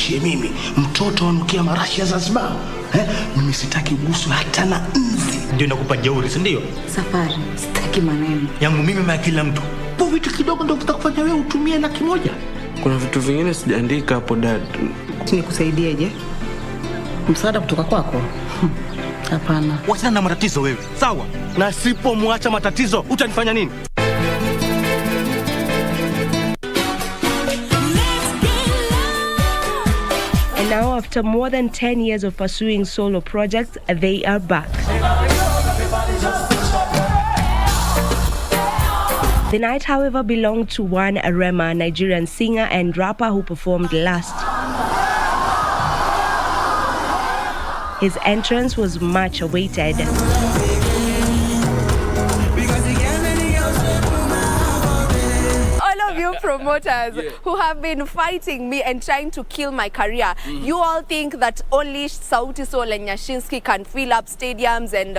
niachie mimi. Mtoto anukia marashi ya Zanzibar. Mimi sitaki uguswe hata na nzi. Ndio nakupa jeuri, si ndio? Safari, sitaki maneno. Yangu mimi na kila mtu. Po vitu kidogo ndio vitakufanya wewe utumie 100,000. Kuna vitu vingine sijaandika hapo dad. Nikusaidieje? Msaada kutoka kwako? Hapana. Wachana na matatizo wewe. Sawa? Na sipomwacha matatizo, utanifanya nini? And now, after more than 10 years of pursuing solo projects, they are back. The night, however, belonged to one Rema, Nigerian singer and rapper who performed last. His entrance was much awaited. You promoters who have been fighting me and trying to kill my career. You all think that only Sauti Sol and Nyashinsky can fill up stadiums and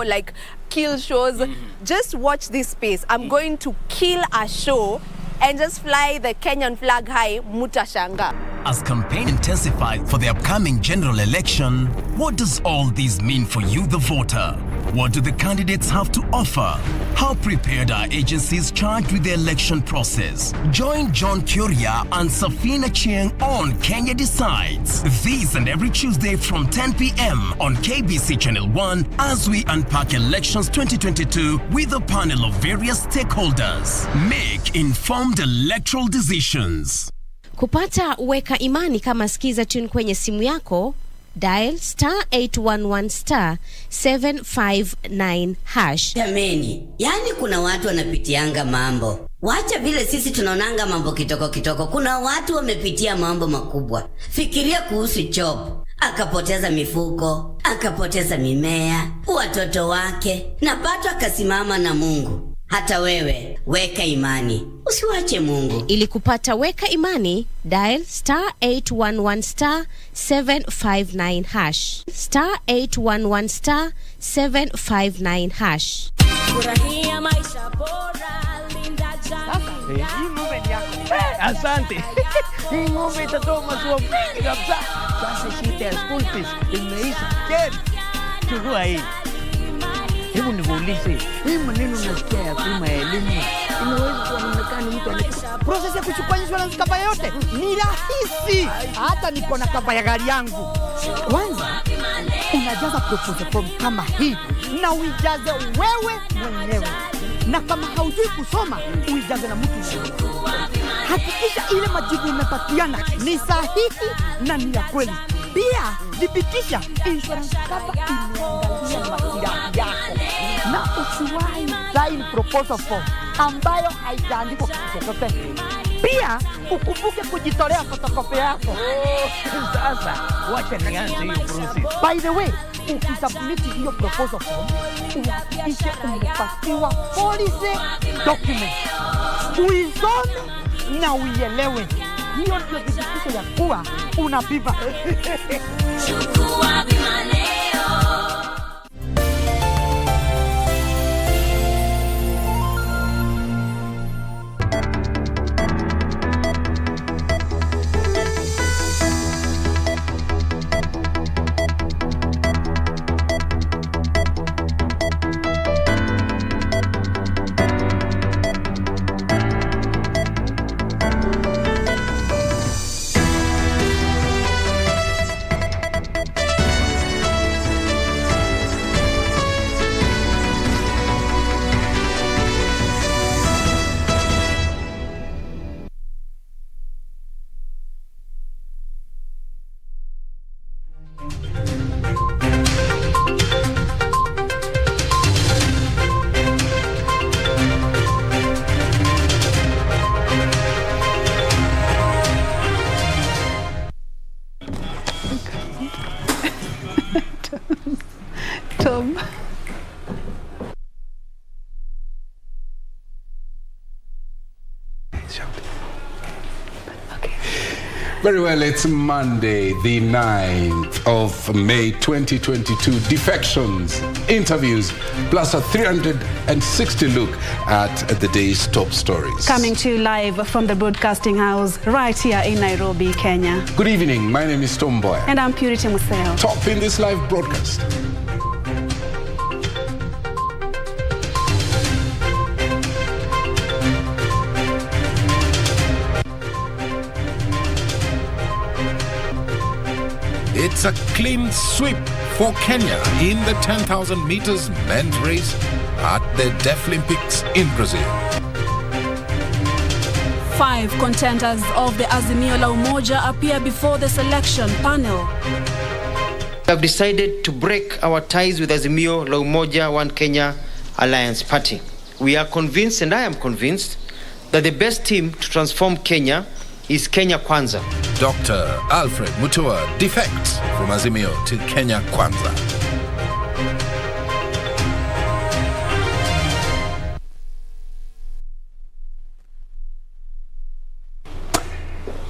like kill shows. Just watch this space. I'm going to kill a show and just fly the Kenyan flag high, mutashanga. As campaign intensifies for the upcoming general election, what does all this mean for you, the voter? What do the candidates have to offer? How prepared are agencies charged with the election process? Join John Kuria and Safina Chieng on Kenya Decides. This and every Tuesday from 10 p.m. on KBC Channel 1 as we unpack elections 2022 with a panel of various stakeholders. Make informed electoral decisions. Kupata weka imani kama skiza tune kwenye simu yako, dial *811*759#. Jameni, yani kuna watu wanapitianga mambo. Wacha vile sisi tunaonanga mambo kitoko. Kuna watu wamepitia mambo makubwa. Fikiria kuhusu Chop. Akapoteza mifuko, akapoteza mimea, watoto wake, na bado akasimama na Mungu. Hata wewe, weka imani. Usiwache Mungu. Ili kupata weka imani, dial *811*759#. *811*759#. Furahia maisha bora, linda jamii. Hii ng'ombe ni yako. Asante. Hii ng'ombe itatoa maziwa mengi kabisa. Sasa shida ya school fees imeisha. Keri, chukua hii. Hebu nikuulize, hii maneno nasikia ya bima ya elimu inaweza kuonekana mtu anataka process ya kuchukua insurance kama yote ni rahisi. Hata niko na kamba ya gari yangu. Kwanza unajaza proposal form kama hii na uijaze wewe mwenyewe, na kama haujui kusoma uijaze na mtu mwingine. Hakikisha ile majibu umepatiana ni sahihi na ni ya kweli. Pia dhibitisha insurance cover imeangalia maslahi yako, na usiwahi sign proposal form ambayo haijaandikwa kitu chochote. Pia ukumbuke kujitolea photocopy yako. Sasa wacha nianze hiyo process. By the way, ukisubmit hiyo proposal form, uhakikishe umepatiwa policy document. Uisome na uielewe. Hiyo ndio dhibitisho ya kuwa unapiva. Chukua bima leo. Very well, it's Monday, the 9th of May 2022. Defections, interviews, plus a 360 look at the day's top stories. Coming to you live from the broadcasting house right here in Nairobi, Kenya. Good evening, my name is Mboya. And I'm Purity Museo. Top in this live broadcast. It's a clean sweep for Kenya in the 10,000 meters men's race at the Deaflympics in Brazil. 5 contenders of the Azimio la Umoja appear before the selection panel. We have decided to break our ties with Azimio la Umoja One Kenya Alliance Party. We are convinced, and I am convinced, that the best team to transform Kenya is Kenya Kwanza. Dr. Alfred Mutua defects from Azimio to Kenya Kwanza.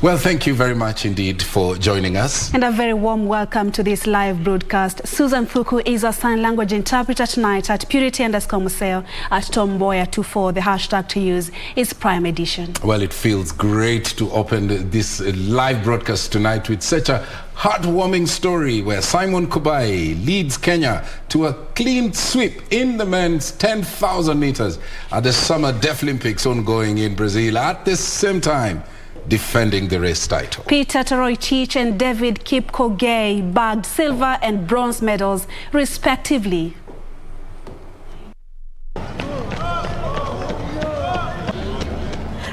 Well, thank you very much indeed for joining us. And a very warm welcome to this live broadcast. Susan Thuku is a sign language interpreter tonight at Purity_Museo at Mboya24. The hashtag to use is Prime Edition. Well, it feels great to open this live broadcast tonight with such a heartwarming story where Simon Kubai leads Kenya to a clean sweep in the men's 10,000 meters at the Summer Deaflympics ongoing in Brazil. At the same time, defending the race title. Peter Toroitich and David Kipkogei bagged silver and bronze medals, respectively.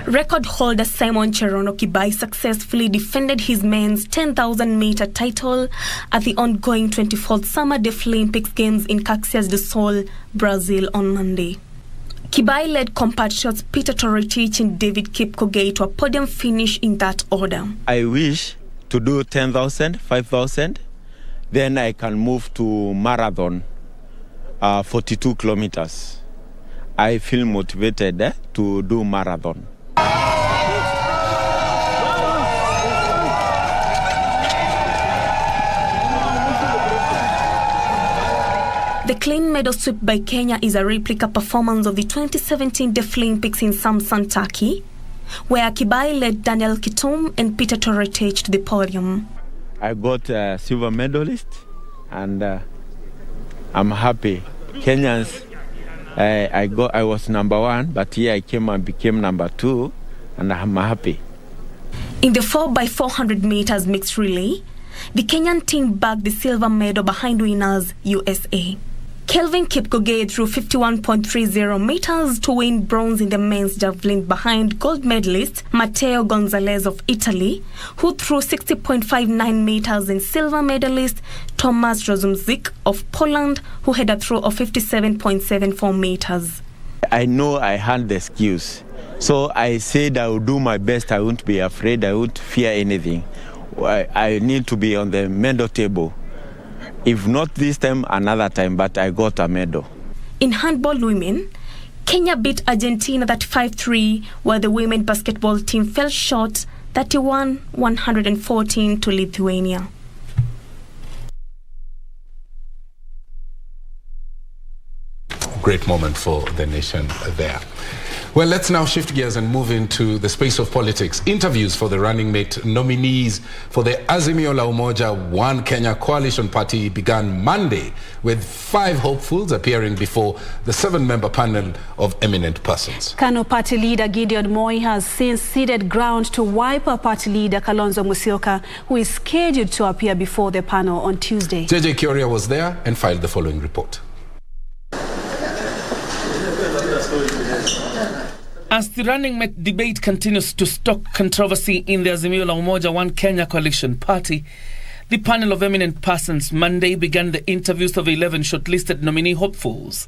Record holder Simon Cherono Kibai successfully defended his men's 10,000-meter title at the ongoing 24th Summer Deaflympics Games in Caxias do Sol, Brazil on Monday. Kibai led compatriots Peter Toroitich and David Kipkogei to a podium finish in that order. I wish to do 10,000, 5,000, then I can move to marathon, 42 kilometers. I feel motivated to do marathon. The clean medal sweep by Kenya is a replica performance of the 2017 Deaflympics in Samsun, Turkey, where Kibai led Daniel Kitum and Peter Toroitich to the podium. I got a silver medalist, and I'm happy. Kenyans, I was number 1, but here I came and became number 2, and I'm happy. In the 4x400 meters mixed relay, the Kenyan team bagged the silver medal behind winners USA. Kelvin Kipkogei threw 51.30 meters to win bronze in the men's javelin behind gold medalist Matteo Gonzalez of Italy, who threw 60.59 meters, and silver medalist Tomasz Rozumczyk of Poland, who had a throw of 57.74 meters. I know I had the skills, so I said I would do my best. I won't be afraid. I won't fear anything. I need to be on the medal table. If not this time, another time, but I got a medal. In handball women, Kenya beat Argentina 35-3, while the women basketball team fell short 31-114 to Lithuania. Great moment for the nation there. Well, let's now shift gears and move into the space of politics. Interviews for the running mate nominees for the Azimio la Umoja One Kenya Coalition Party began Monday, with 5 hopefuls appearing before the 7-member panel of eminent persons. KANU party leader Gideon Moi has since ceded ground to Wiper party leader Kalonzo Musyoka, who is scheduled to appear before the panel on Tuesday. JJ Kioria was there and filed the following report. As the running mate debate continues to stoke controversy in the Azimio la Umoja One Kenya Coalition Party, the panel of eminent persons Monday began the interviews of 11 shortlisted nominee hopefuls.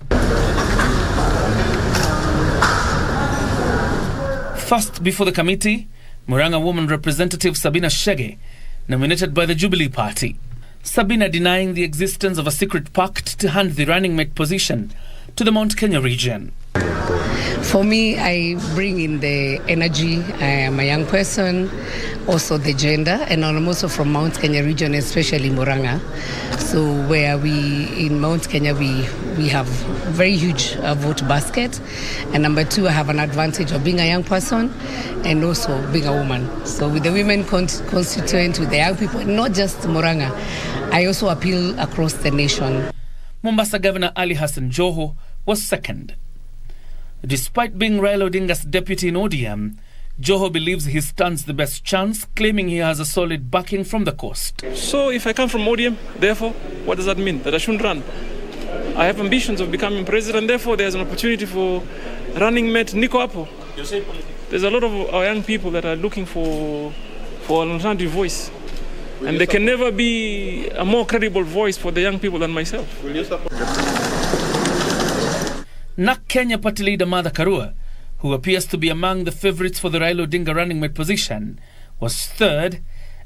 First before the committee, Murang'a woman representative Sabina Chege, nominated by the Jubilee Party. Sabina denying the existence of a secret pact to hand the running mate position to the Mount Kenya region. For me, I bring in the energy. I am a young person, also the gender, and I'm also from Mount Kenya region, especially Murang'a. So where in Mount Kenya, we have very huge vote basket. And number two, I have an advantage of being a young person and also being a woman. So with the women constituent, with the young people, not just Murang'a, I also appeal across the nation. Mombasa Governor Ali Hassan Joho was second. Despite being Raila Odinga's deputy in ODM, Joho believes he stands the best chance, claiming he has a solid backing from the coast. So if I come from ODM, therefore, what does that mean? That I shouldn't run? I have ambitions of becoming president, therefore there's an opportunity for running mate Nico Apo. There's a lot of our young people that are looking for an alternative voice. And there can never be a more credible voice for the young people than myself. NAK Kenya party leader Martha Karua, who appears to be among the favourites for the Raila Odinga running mate position, was third,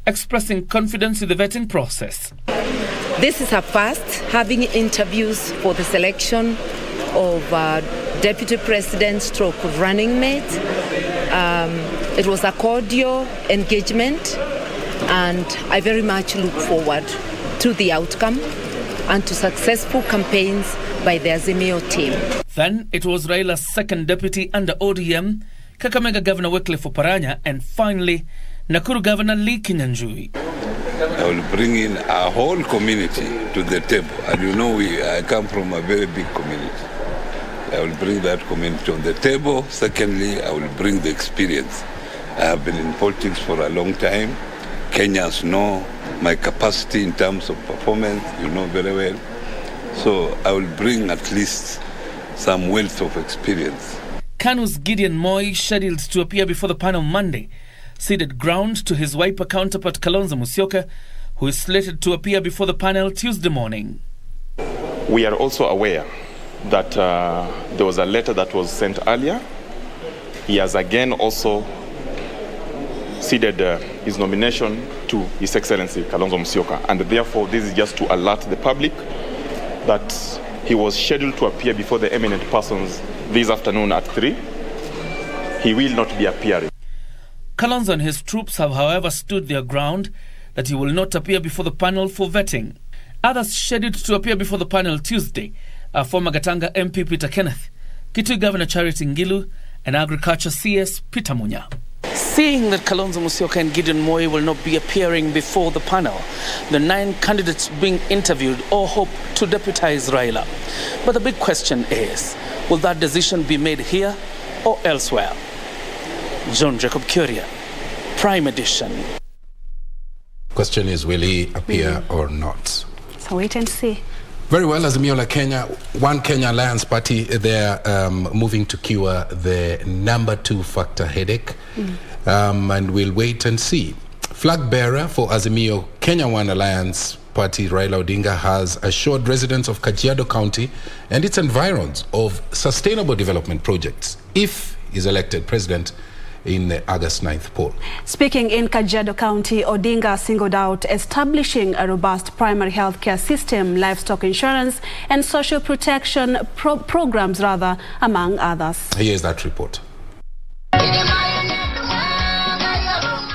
expressing confidence in the vetting process. This is her first having interviews for the selection of deputy president stroke running mate. It was a cordial engagement, and I very much look forward to the outcome and to successful campaigns by the Azimio team. Then it was Raila's second deputy under ODM, Kakamega Governor Wycliffe Oparanya, and finally Nakuru Governor Lee Kinyanjui. I will bring in our whole community to the table. And you know, I come from a very big community. I will bring that community on the table. Secondly, I will bring the experience. I have been in politics for a long time. Kenyans know my capacity in terms of performance, you know very well. So I will bring at least some wealth of experience. KANU's Gideon Moi, scheduled to appear before the panel Monday, ceded ground to his Wiper counterpart Kalonzo Musyoka, who is slated to appear before the panel Tuesday morning. We are also aware that there was a letter that was sent earlier. He has again also ceded his nomination to His Excellency Kalonzo Musyoka, and therefore this is just to alert the public that he was scheduled to appear before the eminent persons this afternoon at 3. He will not be appearing. Kalonzo and his troops have, however, stood their ground that he will not appear before the panel for vetting. Others scheduled to appear before the panel Tuesday are former Gatanga MP Peter Kenneth, Kitui Governor Charity Ngilu, and Agriculture CS Peter Munya. Seeing that Kalonzo Musyoka and Gideon Moi will not be appearing before the panel, the 9 candidates being interviewed all hope to deputize Raila. But the big question is, will that decision be made here or elsewhere? John Jacob Curia, Prime Edition. Question is, will he appear or not? So wait and see. Very well, Azimio Kenya, One Kenya Alliance Party, they're moving to cure the number 2 factor headache, and we'll wait and see. Flag bearer for Azimio Kenya One Alliance Party, Raila Odinga, has assured residents of Kajiado County and its environs of sustainable development projects if he's elected president in the August 9th poll. Speaking in Kajiado County, Odinga singled out establishing a robust primary health care system, livestock insurance, and social protection programs, among others. Here's that report.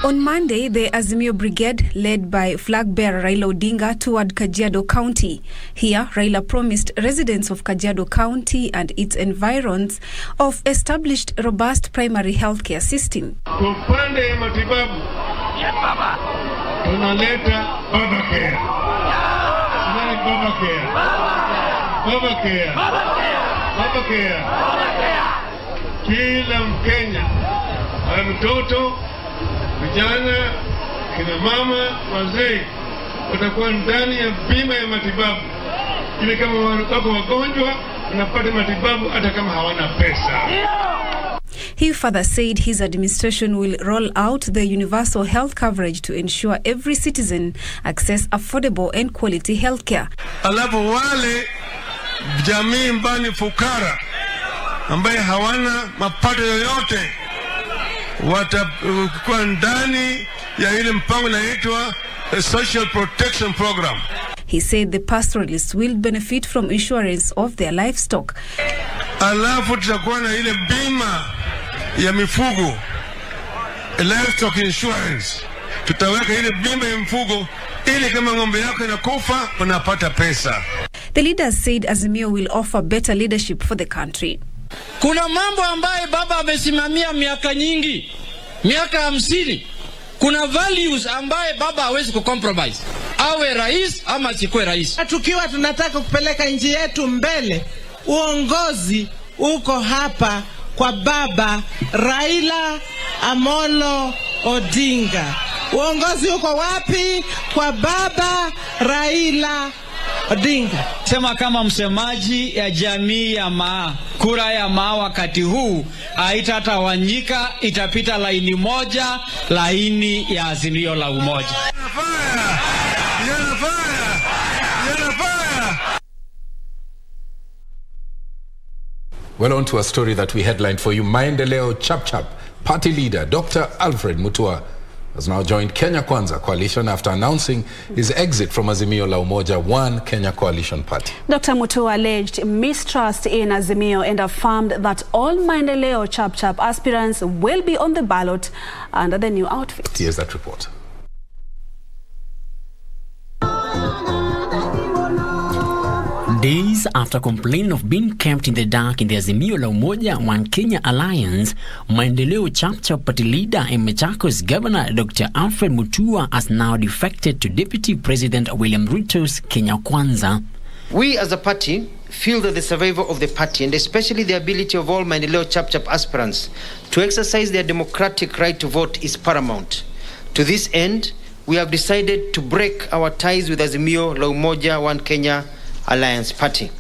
On Monday, the Azimio Brigade, led by flag bearer Raila Odinga, toured Kajiado County. Here, Raila promised residents of Kajiado County and its environs of established robust primary health care system. Upande ya matibabu, tunaleta Baba Care. Nani Baba Care? Baba Care. Baba Care. Kila Mkenya, mtoto, vijana, kina mama, wazee watakuwa ndani ya bima ya matibabu. Ili kama wako wagonjwa, wanapata matibabu hata kama hawana pesa. He further said his administration will roll out the universal health coverage to ensure every citizen access affordable and quality health care. Alafu wale jamii mbani fukara ambaye hawana mapato yoyote watakuwa ndani ya ile mpango inaitwa Social Protection Program. He said the pastoralists will benefit from insurance of their livestock. alafu tutakuwa na ile bima ya mifugo, livestock insurance. Tutaweka ile bima ya mifugo ili kama ng'ombe yako inakufa unapata pesa. The leaders said Azimio will offer better leadership for the country. Kuna mambo ambaye baba amesimamia miaka nyingi, miaka 50. Kuna values ambaye baba hawezi kucompromise. Awe rais ama sikwe rais. Tukiwa tunataka kupeleka nchi yetu mbele, uongozi uko hapa kwa baba Raila Amolo Odinga. Uongozi uko wapi? Kwa baba Raila Odinga. Sema kama msemaji ya jamii ya Maa, kura ya Maa wakati huu haitatawanyika, itapita laini moja, laini ya Azimio la Umoja. Well, on to a story that we headlined for you. Maendeleo Chap party leader Dr. Alfred Mutua has now joined Kenya Kwanza coalition after announcing his exit from Azimio la Umoja One Kenya coalition party. Dr. Mutua alleged mistrust in Azimio and affirmed that all Maendeleo Chap aspirants will be on the ballot under the new outfit. Here's that report. Days after complaining of being kept in the dark in the Azimio la Umoja One Kenya alliance, Maendeleo Chap party leader and Machakos Governor Dr. Alfred Mutua has now defected to Deputy President William Ruto's Kenya Kwanza. We as a party feel that the survival of the party and especially the ability of all Maendeleo Chap aspirants to exercise their democratic right to vote is paramount. To this end, we have decided to break our ties with Azimio la Umoja One Kenya Alliance Party.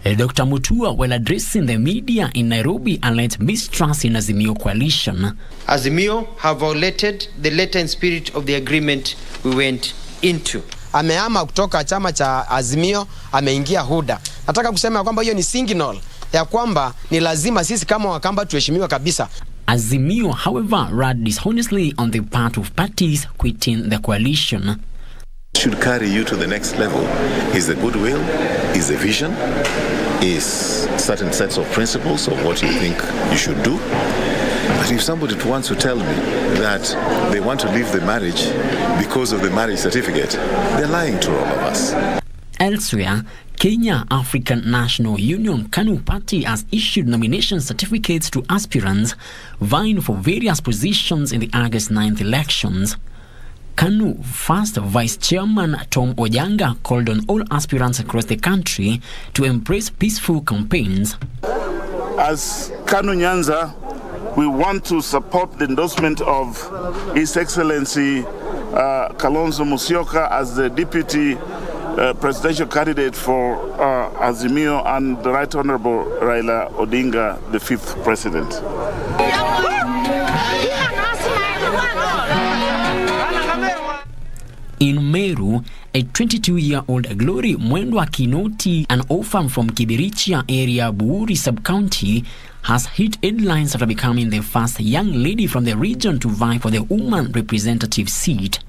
Dr. Mutua, while addressing the media in Nairobi, alleged mistrust in Azimio coalition. Azimio have violated the letter and spirit of the agreement we went into. Amehama kutoka chama cha Azimio, ameingia Huda. Nataka kusema kwamba hiyo ni signal ya kwamba ni lazima sisi kama Wakamba tuheshimiwe kabisa. Azimio, however, ruled dishonestly on the part of parties quitting the coalition. Should carry you to the next level is the goodwill, is the vision, is certain sets of principles of what you think you should do. But if somebody wants to tell me that they want to leave the marriage because of the marriage certificate, they're lying to all of us. Elsewhere, Kenya African National Union KANU party has issued nomination certificates to aspirants vying for various positions in the August 9th elections. KANU first Vice Chairman Tom Ojanga called on all aspirants across the country to embrace peaceful campaigns. As KANU Nyanza, we want to support the endorsement of His Excellency Kalonzo Musyoka as the Deputy Presidential Candidate for Azimio and the Right Honorable Raila Odinga, the 5th President. In Meru, a 22-year-old Glory Mwendwa Kinoti, an orphan from Kibiricha area, Buuri sub-county, has hit headlines after becoming the first young lady from the region to vie for the woman representative seat.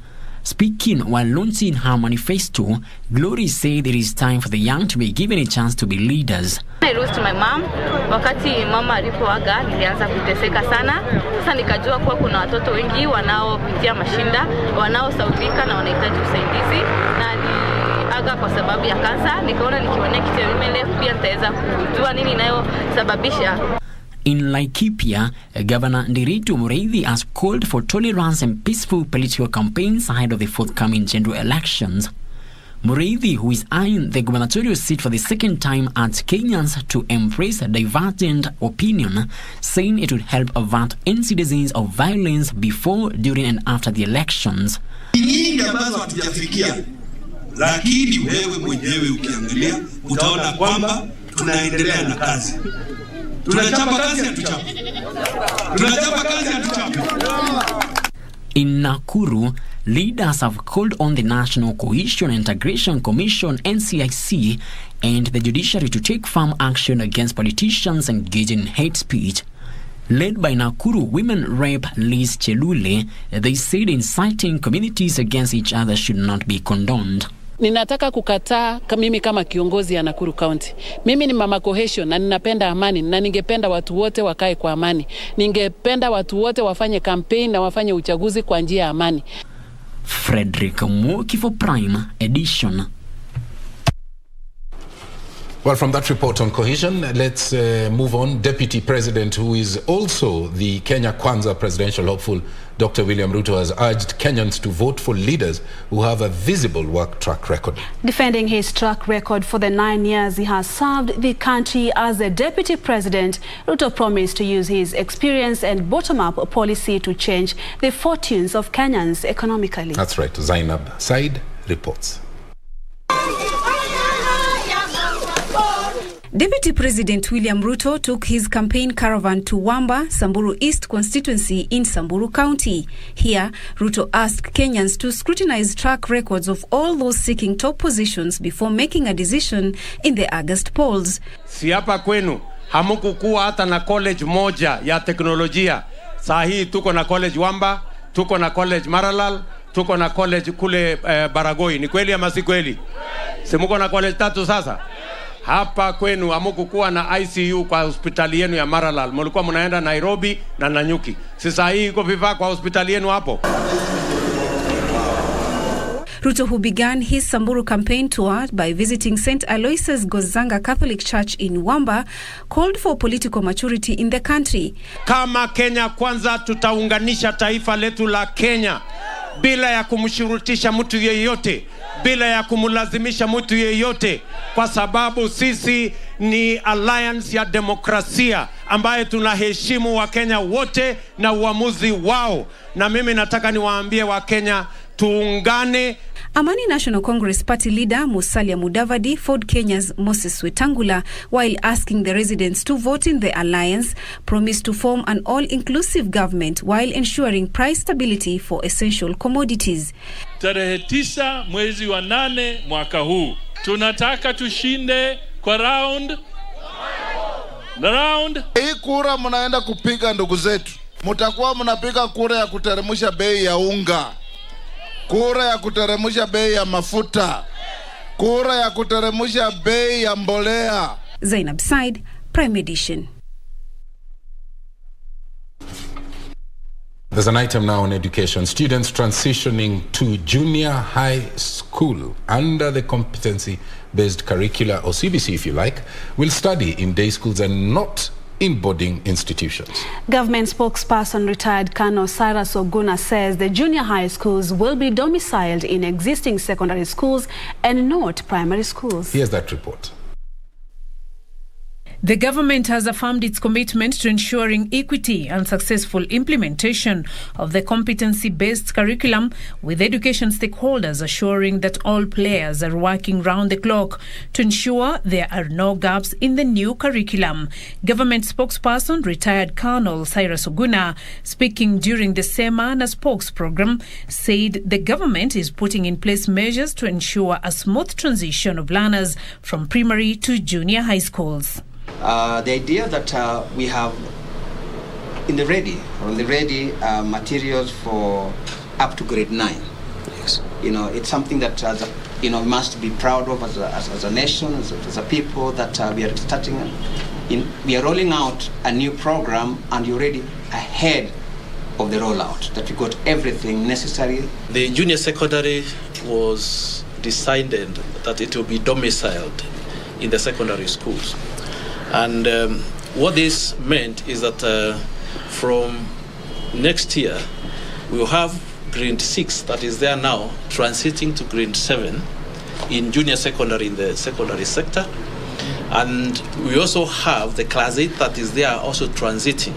Speaking while launching her manifesto, Glory said it is time for the young to be given a chance to be leaders. I lost my mom. Wakati mama alipoaga nilianza kuteseka sana. Sasa nikajua kuwa kuna watoto wengi wanaopitia mashinda, wanaosaulika na wanahitaji usaidizi. Na niliaga kwa sababu ya kansa. Nikaona nikiwania kiti ya MLF pia nitaweza kujua nini inayosababisha. In Laikipia, Governor Ndiritu Mureithi has called for tolerance and peaceful political campaigns ahead of the forthcoming general elections. Mureithi, who is eyeing the gubernatorial seat for the second time, urged Kenyans to embrace a divergent opinion, saying it would help avert incidents of violence before, during and after the elections. Lakini wewe mwenyewe ukiangalia utaona kwamba tunaendelea na kazi. Tunachapa kazi hatuchapi. Tunachapa kazi hatuchapi. In Nakuru, leaders have called on the National Cohesion and Integration Commission (NCIC) and the judiciary to take firm action against politicians engaged in hate speech. Led by Nakuru women rep Liz Chelule, they said inciting communities against each other should not be condoned. Ninataka kukataa mimi kama kiongozi ya Nakuru County. Mimi ni mama cohesion na ninapenda amani na ningependa watu wote wakae kwa amani. Ningependa watu wote wafanye campaign na wafanye uchaguzi kwa njia ya amani. Frederick Muki for Prime Edition. Well, from that report on cohesion, let's move on. Deputy President, who is also the Kenya Kwanza presidential hopeful, Dr. William Ruto, has urged Kenyans to vote for leaders who have a visible work track record. Defending his track record for the 9 years he has served the country as the Deputy President, Ruto promised to use his experience and bottom-up policy to change the fortunes of Kenyans economically. That's right. Zainab Said reports. Deputy President William Ruto took his campaign caravan to Wamba, Samburu East constituency in Samburu County. Here, Ruto asked Kenyans to scrutinize track records of all those seeking top positions before making a decision in the August polls. Si hapa kwenu hamukukuwa hata na college moja ya teknolojia. Saa hii tuko na college Wamba, tuko na college Maralal, tuko na college kule Baragoi. Ni kweli ama si kweli? Si muko na college 3 sasa? Hapa kwenu hamukukuwa na ICU kwa hospitali yenu ya Maralal. Mlikuwa mnaenda Nairobi na Nanyuki. Sasa hii iko vifaa kwa hospitali yenu hapo. Ruto, who began his Samburu campaign tour by visiting St. Aloysius Gozanga Catholic Church in Wamba, called for political maturity in the country. Kama Kenya Kwanza tutaunganisha taifa letu la Kenya bila ya kumshurutisha mtu yeyote, bila ya kumlazimisha mtu yeyote, kwa sababu sisi ni alliance ya demokrasia ambaye tunaheshimu Wakenya wote na uamuzi wao. Na mimi nataka niwaambie Wakenya tuungane. Amani National Congress Party leader Musalia Mudavadi fought Kenya's Moses Wetangula while asking the residents to vote in the alliance, promised to form an all-inclusive government while ensuring price stability for essential commodities. Tarehe 9 mwezi wa 8 mwaka huu tunataka tushinde kwa round. Hii kura mnaenda kupiga ndugu zetu, mtakuwa mnapiga kura ya kuteremsha bei ya unga, kura ya kuteremsha bei ya mafuta, kura ya kuteremsha bei ya mbolea. Zainab Said, Prime Edition. There's an item now on education. Students transitioning to junior high school under the competency-based curricula, or CBC if you like, will study in day schools and not in boarding institutions. Government spokesperson retired Colonel Cyrus Oguna says the junior high schools will be domiciled in existing secondary schools and not primary schools. Here's that report. The government has affirmed its commitment to ensuring equity and successful implementation of the competency-based curriculum, with education stakeholders assuring that all players are working round the clock to ensure there are no gaps in the new curriculum. Government spokesperson retired Colonel Cyrus Oguna, speaking during the Semana Spokes program, said the government is putting in place measures to ensure a smooth transition of learners from primary to junior high schools. The idea that we have in the ready materials for up to grade 9. Yes. You know, it's something that we must be proud of as a nation, as a people, that we are starting. We are rolling out a new program, and you're already ahead of the rollout. That we got everything necessary. The junior secondary was decided that it will be domiciled in the secondary schools. And what this meant is that from next year, we will have grade 6 that is there now transiting to grade 7 in junior secondary in the secondary sector. And we also have the class 8 that is there also transiting.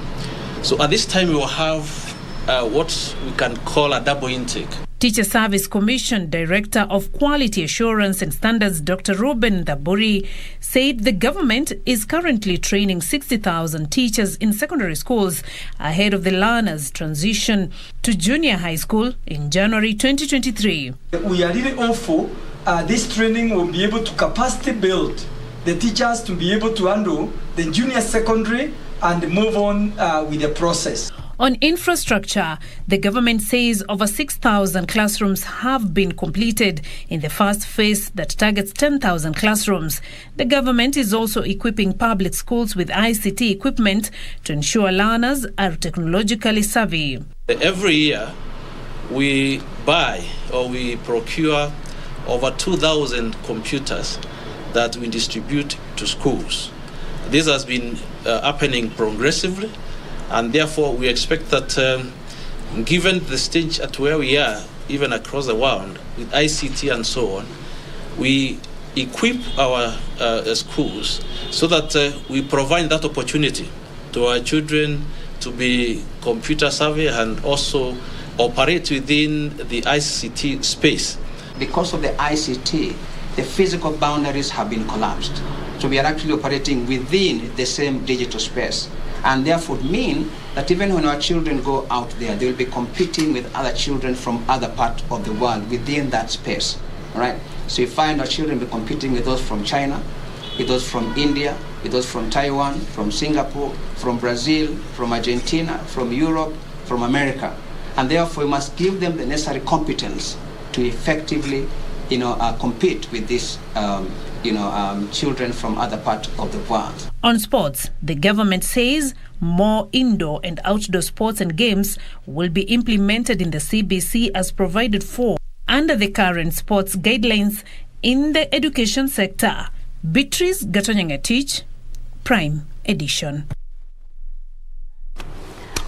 So at this time, we will have what we can call a double intake. Teacher Service Commission Director of Quality Assurance and Standards, Dr. Ruben Daburi, said the government is currently training 60,000 teachers in secondary schools ahead of the learners' transition to junior high school in January 2023. We are really hopeful this training will be able to capacity build the teachers to be able to handle the junior secondary and move on with the process. On infrastructure, the government says over 6,000 classrooms have been completed in the first phase that targets 10,000 classrooms. The government is also equipping public schools with ICT equipment to ensure learners are technologically savvy. Every year, we buy or we procure over 2,000 computers that we distribute to schools. This has been happening progressively. And therefore, we expect that given the stage at where we are, even across the world, with ICT and so on, we equip our schools so that we provide that opportunity to our children to be computer savvy and also operate within the ICT space. Because of the ICT, the physical boundaries have been collapsed. So we are actually operating within the same digital space. And therefore mean that even when our children go out there, they will be competing with other children from other parts of the world within that space, right? So you find our children be competing with those from China, with those from India, with those from Taiwan, from Singapore, from Brazil, from Argentina, from Europe, from America. And therefore we must give them the necessary competence to effectively, compete with these children from other parts of the world. On sports, the government says more indoor and outdoor sports and games will be implemented in the KBC as provided for under the current sports guidelines in the education sector. Beatrice Gatonyangetich, Prime Edition.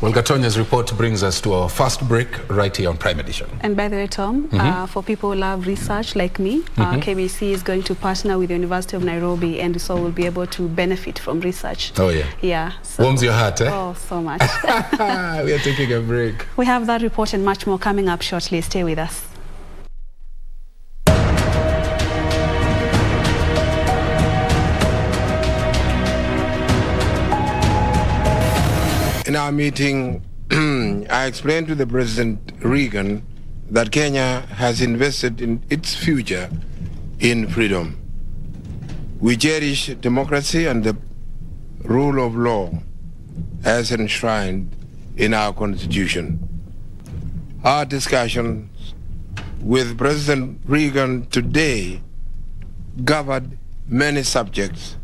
Well, Gatonya's report brings us to our first break right here on Prime Edition. And by the way, Tom, for people who love research like me, KBC is going to partner with the University of Nairobi, and so we'll be able to benefit from research. Oh, yeah. Yeah. So, warms your heart, eh? Oh, so much. We are taking a break. We have that report and much more coming up shortly. Stay with us. In our meeting, I explained to the President Reagan that Kenya has invested in its future in freedom. We cherish democracy and the rule of law as enshrined in our Constitution. Our discussions with President Reagan today covered many subjects,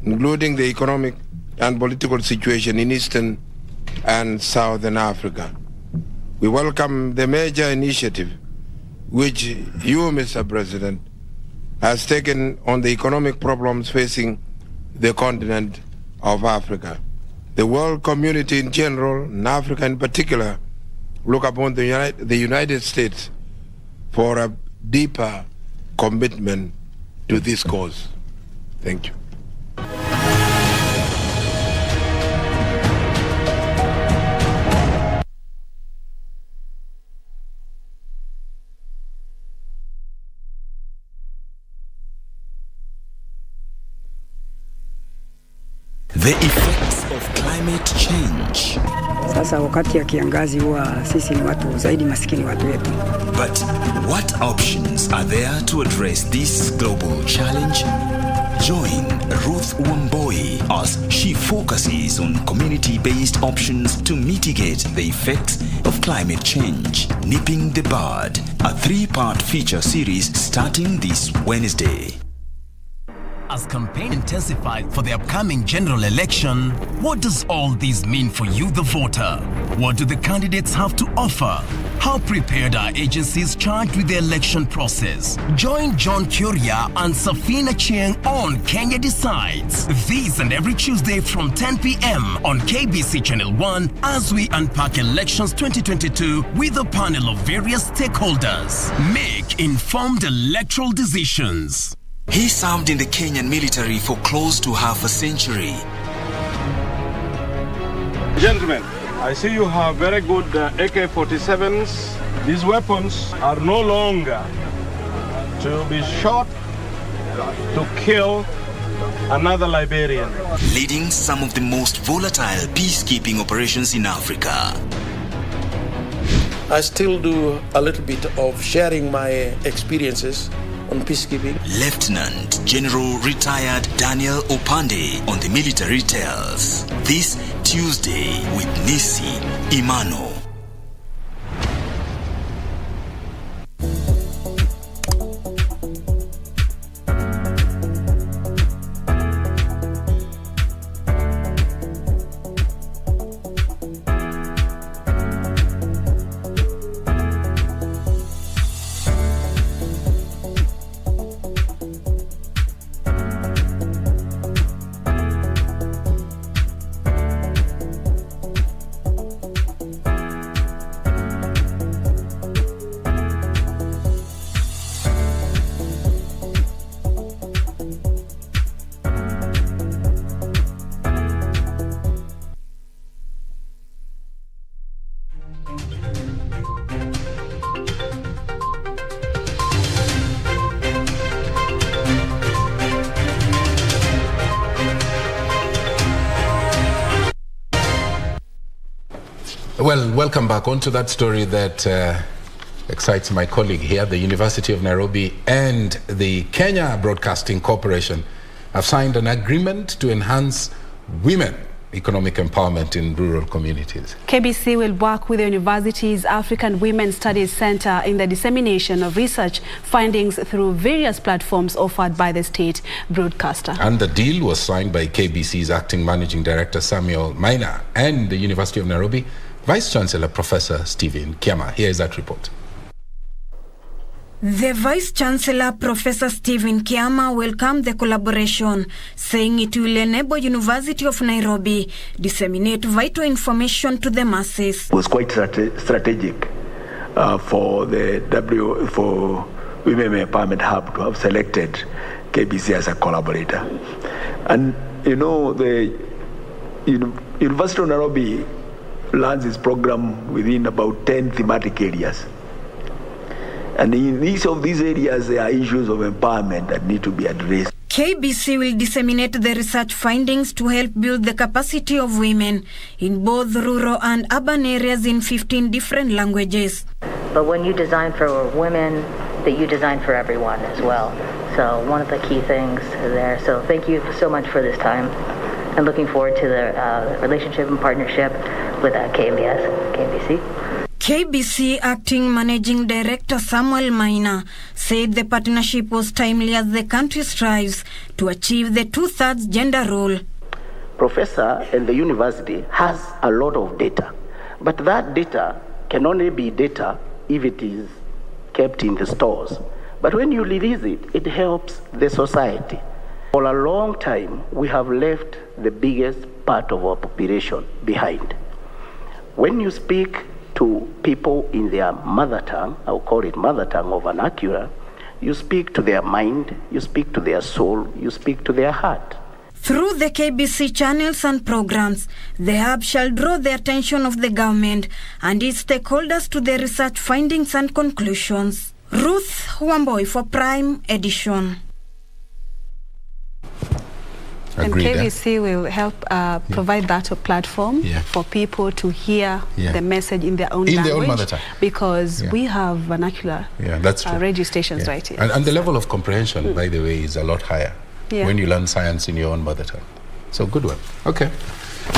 including the economic and political situation in Eastern and Southern Africa. We welcome the major initiative which you, Mr. President, has taken on the economic problems facing the continent of Africa. The world community in general, and Africa in particular, look upon the United States for a deeper commitment to this cause. Thank you. The effects of climate change. Sasa wakati ya kiangazi huwa sisi ni watu zaidi maskini watu wetu. But what options are there to address this global challenge? Join Ruth Mboya as she focuses on community-based options to mitigate the effects of climate change. Nipping the Bud, a 3-part feature series starting this Wednesday. As campaign intensifies for the upcoming general election, what does all this mean for you, the voter? What do the candidates have to offer? How prepared are agencies charged with the election process? Join John Kuria and Safina Chieng on Kenya Decides. This and every Tuesday from 10 p.m. on KBC Channel 1 as we unpack elections 2022 with a panel of various stakeholders. Make informed electoral decisions. He served in the Kenyan military for close to half a century. Gentlemen, I see you have very good AK-47s. These weapons are no longer to be shot to kill another Liberian. Leading some of the most volatile peacekeeping operations in Africa. I still do a little bit of sharing my experiences on peacekeeping. Lieutenant General Retired Daniel Opande on the Military Tales. This Tuesday with Nisi Imano. Well, welcome back. On to that story that excites my colleague here. The University of Nairobi and the Kenya Broadcasting Corporation have signed an agreement to enhance women economic empowerment in rural communities. KBC will work with the university's African Women Studies Center in the dissemination of research findings through various platforms offered by the state broadcaster. And the deal was signed by KBC's acting managing director Samuel Maina and the University of Nairobi Vice Chancellor Professor Stephen Kiama. Here is that report. The Vice Chancellor Professor Stephen Kiama welcomed the collaboration, saying it will enable University of Nairobi disseminate vital information to the masses. It was quite strategic for the for Women Empowerment Hub to have selected KBC as a collaborator. And you know, the University of Nairobi runs its program within about 10 thematic areas. And in each of these areas, there are issues of empowerment that need to be addressed. KBC will disseminate the research findings to help build the capacity of women in both rural and urban areas in 15 different languages. But when you design for women, that you design for everyone as well. So one of the key things there. So thank you so much for this time. And looking forward to the relationship and partnership with KBC. KBC Acting Managing Director Samuel Maina said the partnership was timely as the country strives to achieve the 2/3 gender role. Professor and the university has a lot of data, but that data can only be data if it is kept in the stores. But when you release it, it helps the society. For a long time, we have left the biggest part of our population behind. When you speak to people in their mother tongue, I'll call it mother tongue or vernacular, you speak to their mind, you speak to their soul, you speak to their heart. Through the KBC channels and programs, the hub shall draw the attention of the government and its stakeholders to the research findings and conclusions. Ruth Wamboi for Prime Edition. And KBC will help provide that a platform for people to hear the message in their own language. Their own mother tongue. Because we have vernacular that's true. radio stations right here. And the level of comprehension, by the way, is a lot higher when you learn science in your own mother tongue. So good one. Okay.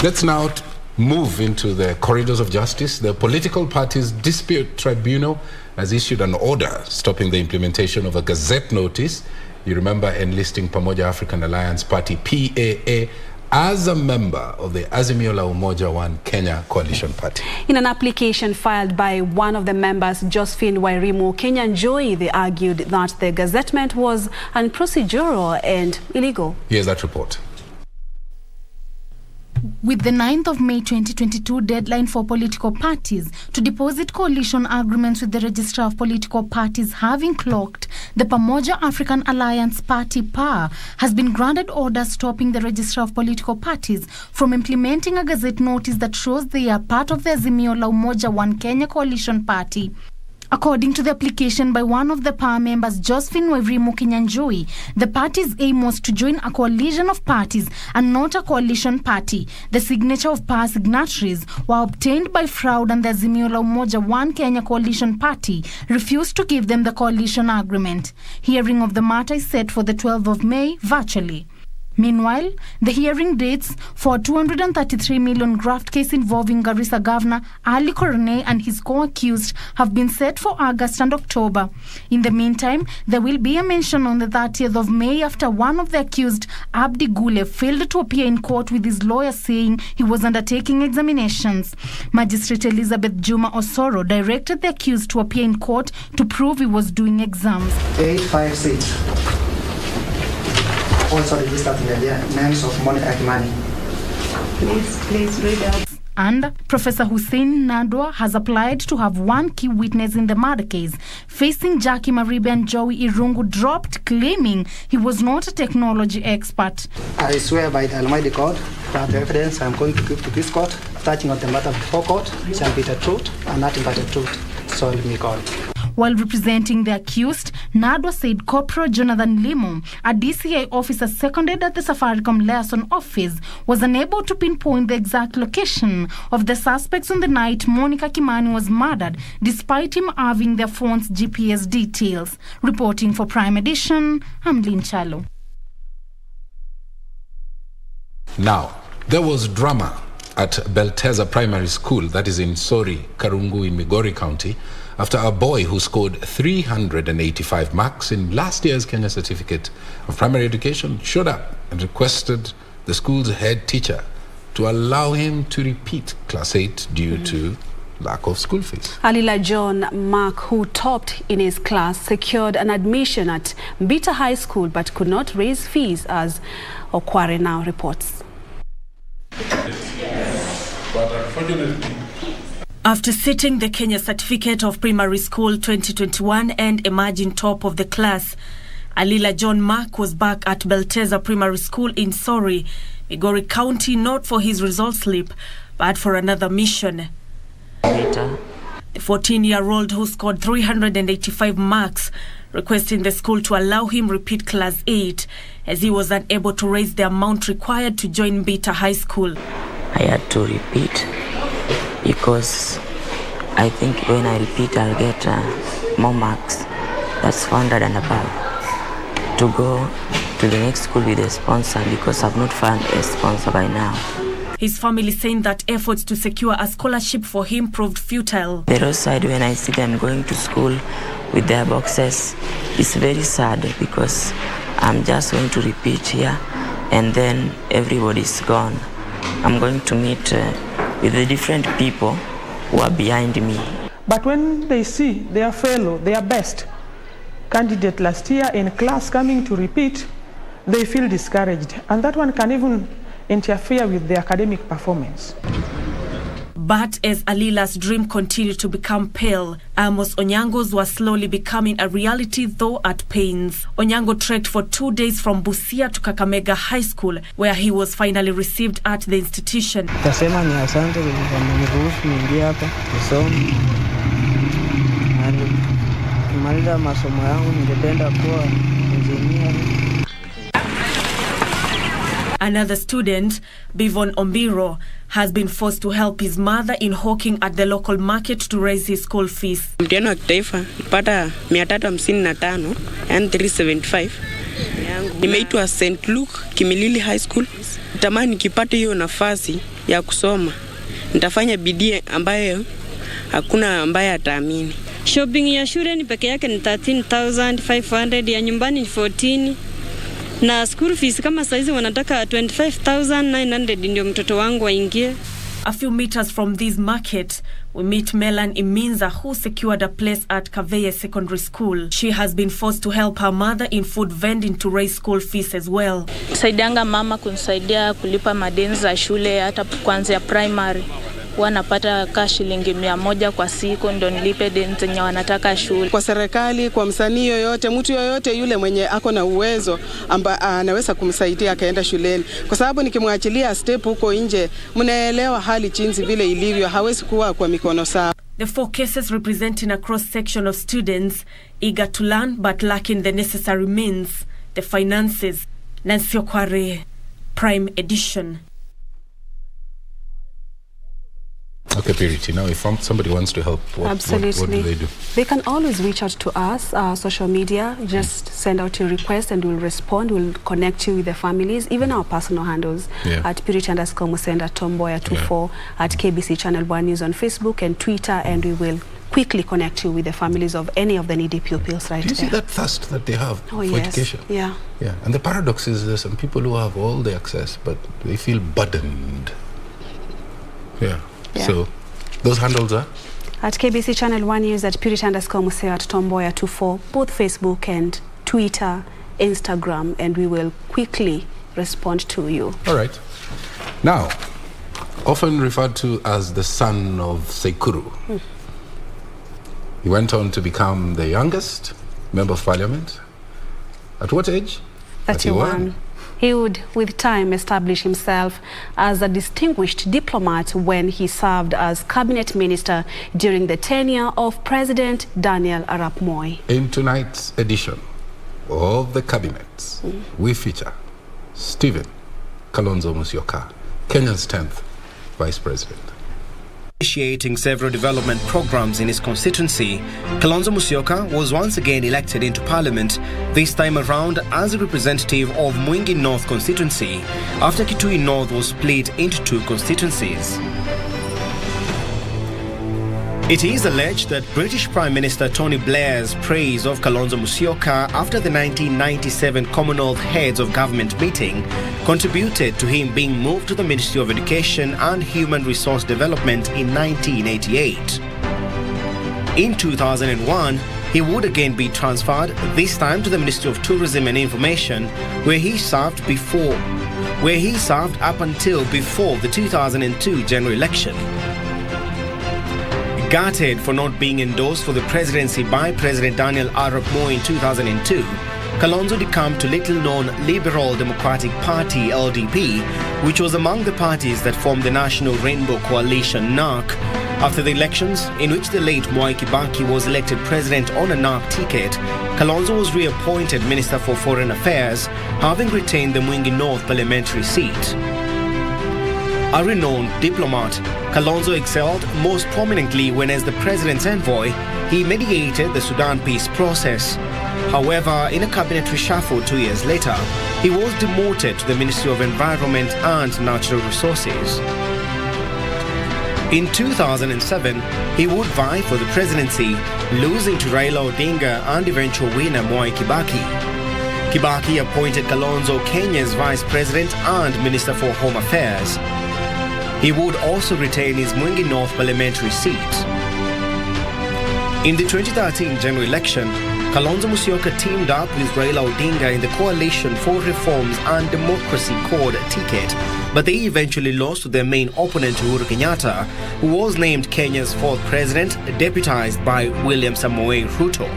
Let's now move into the corridors of justice. The Political Parties Dispute Tribunal has issued an order stopping the implementation of a Gazette notice. You remember enlisting Pamoja African Alliance Party, PAA, as a member of the Azimio la Umoja One Kenya Coalition Party. In an application filed by one of the members, Josephine Wairimu Kenyanjoi, they argued that the gazettement was unprocedural and illegal. Here's that report. With the 9th of May 2022 deadline for political parties to deposit coalition agreements with the Registrar of Political Parties having clocked, the Pamoja African Alliance Party, PAA, has been granted orders stopping the Registrar of Political Parties from implementing a Gazette notice that shows they are part of the Azimio la Umoja One Kenya Coalition Party. According to the application by one of the PAR members, Josephine Wevrimu Kinyanjui, the party's aim was to join a coalition of parties and not a coalition party. The signature of PAR signatories were obtained by fraud, and the Azimio la Umoja One Kenya coalition party refused to give them the coalition agreement. Hearing of the matter is set for the 12th of May virtually. Meanwhile, the hearing dates for a 233 million graft case involving Garissa Governor Ali Korone and his co-accused have been set for August and October. In the meantime, there will be a mention on the 30th of May after one of the accused, Abdi Gule, failed to appear in court with his lawyer saying he was undertaking examinations. Magistrate Elizabeth Juma Osoro directed the accused to appear in court to prove he was doing exams. 856. Also registered in the names of Monica money. Please read out. And Professor Hussein Nadwa has applied to have one key witness in the murder case, facing Jackie Maribe and Joey Irungu dropped, claiming he was not a technology expert. I swear by the Almighty God that the evidence I am going to give to this court, touching on the matter before court, shall be the truth and nothing but the truth. So help me God. While representing the accused, Nadwa said Corporal Jonathan Limo, a DCI officer seconded at the Safaricom liaison office, was unable to pinpoint the exact location of the suspects on the night Monica Kimani was murdered, despite him having their phone's GPS details. Reporting for Prime Edition, I'm Lynn Chalo. Now, there was drama at Belteza Primary School, that is in Sori, Karungu in Migori County, after a boy who scored 385 marks in last year's Kenya Certificate of Primary Education showed up and requested the school's head teacher to allow him to repeat Class 8 due to lack of school fees. Alila John Mark, who topped in his class, secured an admission at Mbita High School but could not raise fees, as Okware now reports. But unfortunately, after setting the Kenya Certificate of Primary School 2021 and emerging top of the class, Alila John Mark was back at Belteza Primary School in Sori, Migori County, not for his result slip, but for another mission. The 14-year-old who scored 385 marks requesting the school to allow him repeat Class 8 as he was unable to raise the amount required to join Mbita High School. I had to repeat because I think when I repeat I'll get more marks. That's 400 and above. To go to the next school with a sponsor because I've not found a sponsor by now. His family saying that efforts to secure a scholarship for him proved futile. The roadside, when I see them going to school with their boxes, it's very sad because I'm just going to repeat here and then everybody's gone. I'm going to meet with the different people who are behind me. But when they see their fellow, their best candidate last year in class coming to repeat, they feel discouraged. And that one can even interfere with their academic performance. But as Alila's dream continued to become pale, Amos Onyango's was slowly becoming a reality, though at pains. Onyango trekked for 2 days from Busia to Kakamega High School, where he was finally received at the institution. Tasema ni asante kuniruhusu niingie hapa kusoma. Nimaliza masomo yangu, ningependa kuwa engineer. Another student, Bivon Ombiro, has been forced to help his mother in hawking at the local market to raise his school fees. Mtihani wa kitaifa nilipata 355 and 375. Nimeitwa St. Luke Kimilili High School. Natamani nikipata hiyo nafasi ya kusoma nitafanya bidii ambayo hakuna ambaye ataamini. Shopping ya shule ni peke yake ni 13,500, ya nyumbani ni 14. Na school fees kama saizi wanataka 25,900 ndio mtoto wangu aingie. A few meters from this market, we meet Melan Iminza, who secured a place at Kaveye Secondary School. She has been forced to help her mother in food vending to raise school fees as well. Saidianga mama kunisaidia kulipa madeni za shule hata kuanzia primary. Wanapata shilingi 100 kwa siku ndo nilipe deni zenye wanataka shule. Kwa serikali, kwa msanii yoyote, mtu yoyote yule mwenye ako na uwezo amba anaweza kumsaidia akaenda shuleni. Kwa sababu nikimwachilia step huko nje, mnaelewa hali jinsi vile ilivyo, hawezi kuwa kwa mikono sawa. The 4 cases representing a cross-section of students eager to learn but lacking the necessary means, the finances. Musyoka, Prime Edition. Okay, Purity, now if somebody wants to help, what do they do? They can always reach out to us, social media. Just send out your request and we'll respond. We'll connect you with the families, even our personal handles at Purity_Musenda, Mboya24, at KBC Channel 1 News on Facebook and Twitter, and we will quickly connect you with the families of any of the needy pupils right there. Do you see that thirst that they have for education? Yeah. Yeah, and the paradox is there's some people who have all the access, but they feel burdened. Yeah. So, those handles are? At KBC Channel 1 News, at Purity_Museo, at Mboya24, both Facebook and Twitter, Instagram, and we will quickly respond to you. All right. Now, often referred to as the son of Sekuru. He went on to become the youngest member of parliament. At what age? 31. He would, with time, establish himself as a distinguished diplomat when he served as cabinet minister during the tenure of President Daniel Arap Moi. In tonight's edition of the cabinets, we feature Stephen Kalonzo Musyoka, Kenya's 10th Vice President. Initiating several development programs in his constituency, Kalonzo Musyoka was once again elected into parliament, this time around as a representative of Mwingi North constituency, after Kitui North was split into 2 constituencies. It is alleged that British Prime Minister Tony Blair's praise of Kalonzo Musyoka after the 1997 Commonwealth Heads of Government meeting contributed to him being moved to the Ministry of Education and Human Resource Development in 1988. In 2001, he would again be transferred, this time to the Ministry of Tourism and Information, where he served up until before the 2002 general election. Gutted for not being endorsed for the presidency by President Daniel Arap Moi in 2002, Kalonzo decamped to little-known Liberal Democratic Party (LDP), which was among the parties that formed the National Rainbow Coalition (NARC). After the elections, in which the late Mwai Kibaki was elected president on a NARC ticket, Kalonzo was reappointed Minister for Foreign Affairs, having retained the Mwingi North parliamentary seat. A renowned diplomat, Kalonzo excelled most prominently when, as the president's envoy, he mediated the Sudan peace process. However, in a cabinet reshuffle 2 years later, he was demoted to the Ministry of Environment and Natural Resources. In 2007, he would vie for the presidency, losing to Raila Odinga and eventual winner Mwai Kibaki. Kibaki appointed Kalonzo Kenya's vice president and Minister for Home Affairs. He would also retain his Mwingi North parliamentary seat. In the 2013 general election, Kalonzo Musyoka teamed up with Raila Odinga in the Coalition for Reforms and Democracy CORD ticket, but they eventually lost to their main opponent Uhuru Kenyatta, who was named Kenya's 4th president, deputized by William Samoei Ruto.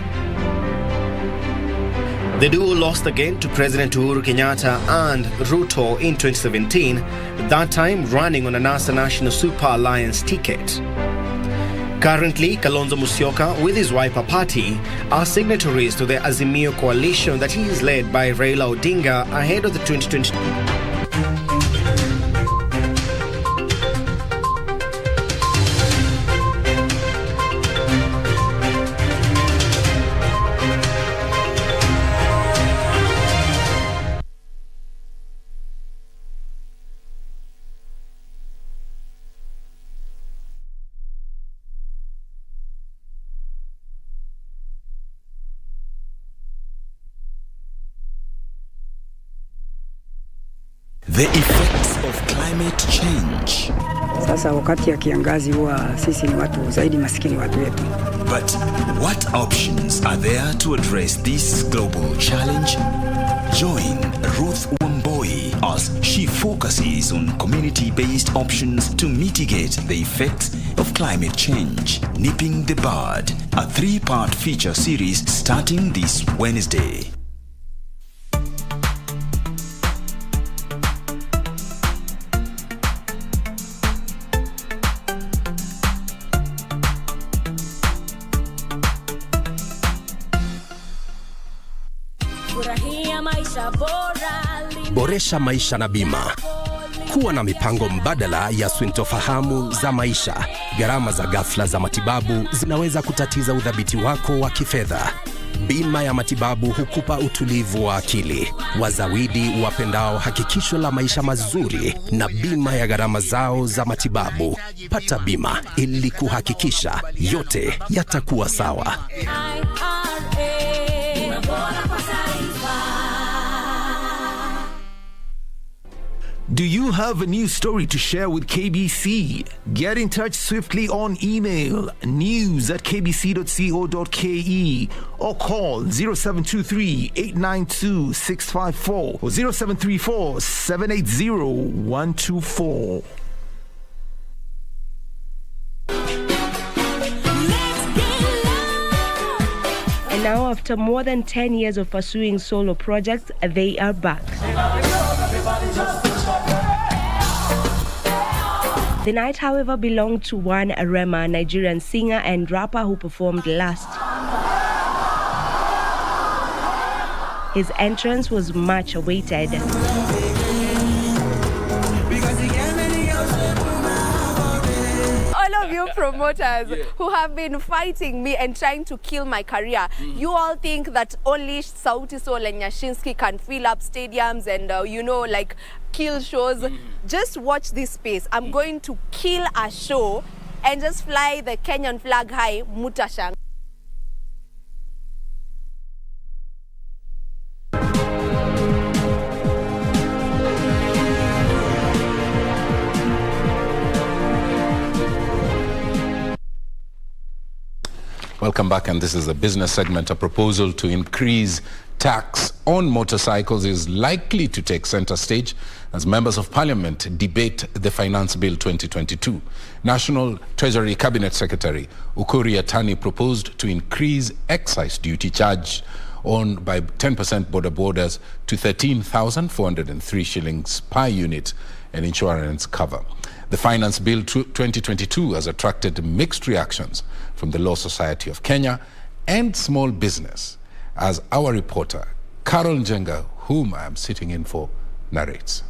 The duo lost again to President Uhuru Kenyatta and Ruto in 2017, that time running on a NASA National Super Alliance ticket. Currently, Kalonzo Musyoka, with his Wiper party, are signatories to the Azimio coalition that he is led by Raila Odinga ahead of the 2022. The effects of climate change. Sasa wakati ya kiangazi huwa sisi ni watu zaidi maskini watu wetu. But what options are there to address this global challenge? Join Ruth Wamboi as she focuses on community-based options to mitigate the effects of climate change. Nipping the Bud, a 3-part feature series starting this Wednesday. Boresha maisha na bima. Kuwa na mipango mbadala ya sintofahamu za maisha. Gharama za ghafla za matibabu zinaweza kutatiza udhabiti wako wa kifedha. Bima ya matibabu hukupa utulivu wa akili. Wazawidi wapendao hakikisho la maisha mazuri na bima ya gharama zao za matibabu. Pata bima ili kuhakikisha yote yatakuwa sawa. Do you have a news story to share with KBC? Get in touch swiftly on email news@kbc.co.ke or call 0723-892-654 or 0734-780-124. And now, after more than 10 years of pursuing solo projects, they are back. The night, however, belonged to one Rema, a Nigerian singer and rapper who performed last. His entrance was much awaited. All of you promoters who have been fighting me and trying to kill my career, you all think that only Sauti Sol and Nyashinsky can fill up stadiums and, kill shows. Just watch this space. I'm going to kill a show and just fly the Kenyan flag high, Mutashang. Welcome back, and this is the business segment. A proposal to increase tax on motorcycles is likely to take center stage as members of parliament debate the Finance Bill 2022. National Treasury Cabinet Secretary Ukuri Yatani proposed to increase excise duty charge on by 10% border borders to 13,403 shillings per unit and insurance cover. The Finance Bill 2022 has attracted mixed reactions from the Law Society of Kenya and small business, as our reporter, Carol Njenga, whom I am sitting in for, narrates.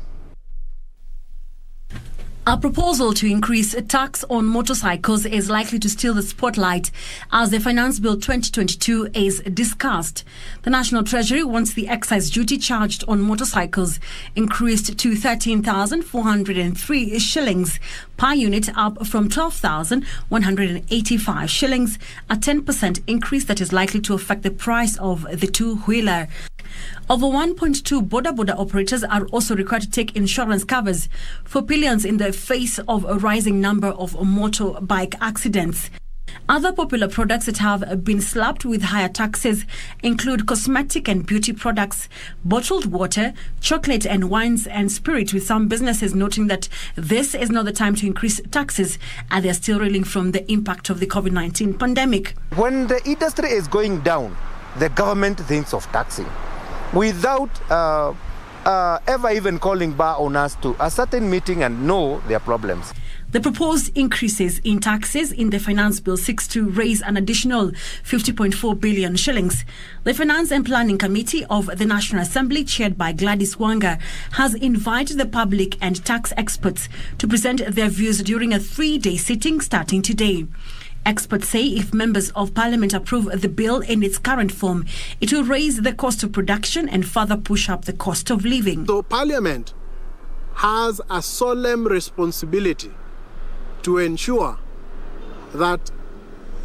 A proposal to increase a tax on motorcycles is likely to steal the spotlight as the Finance Bill 2022 is discussed. The National Treasury wants the excise duty charged on motorcycles increased to 13,403 shillings per unit, up from 12,185 shillings, a 10% increase that is likely to affect the price of the two-wheeler. Over 1.2 border operators are also required to take insurance covers for pillions in the face of a rising number of motorbike accidents. Other popular products that have been slapped with higher taxes include cosmetic and beauty products, bottled water, chocolate and wines and spirit, with some businesses noting that this is not the time to increase taxes as they are still reeling from the impact of the COVID-19 pandemic. When the industry is going down, the government thinks of taxing without ever even calling bar owners to a certain meeting and know their problems. The proposed increases in taxes in the Finance Bill seeks to raise an additional 50.4 billion shillings. The Finance and Planning Committee of the National Assembly, chaired by Gladys Wanga, has invited the public and tax experts to present their views during a 3-day sitting starting today. Experts say if members of parliament approve the bill in its current form, it will raise the cost of production and further push up the cost of living. So parliament has a solemn responsibility to ensure that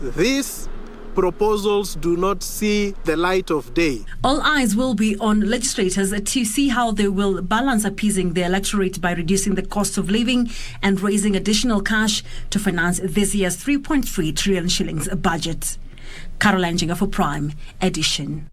these proposals do not see the light of day. All eyes will be on legislators to see how they will balance appeasing the electorate by reducing the cost of living and raising additional cash to finance this year's 3.3 trillion shillings budget. Caroline Njenga for Prime Edition.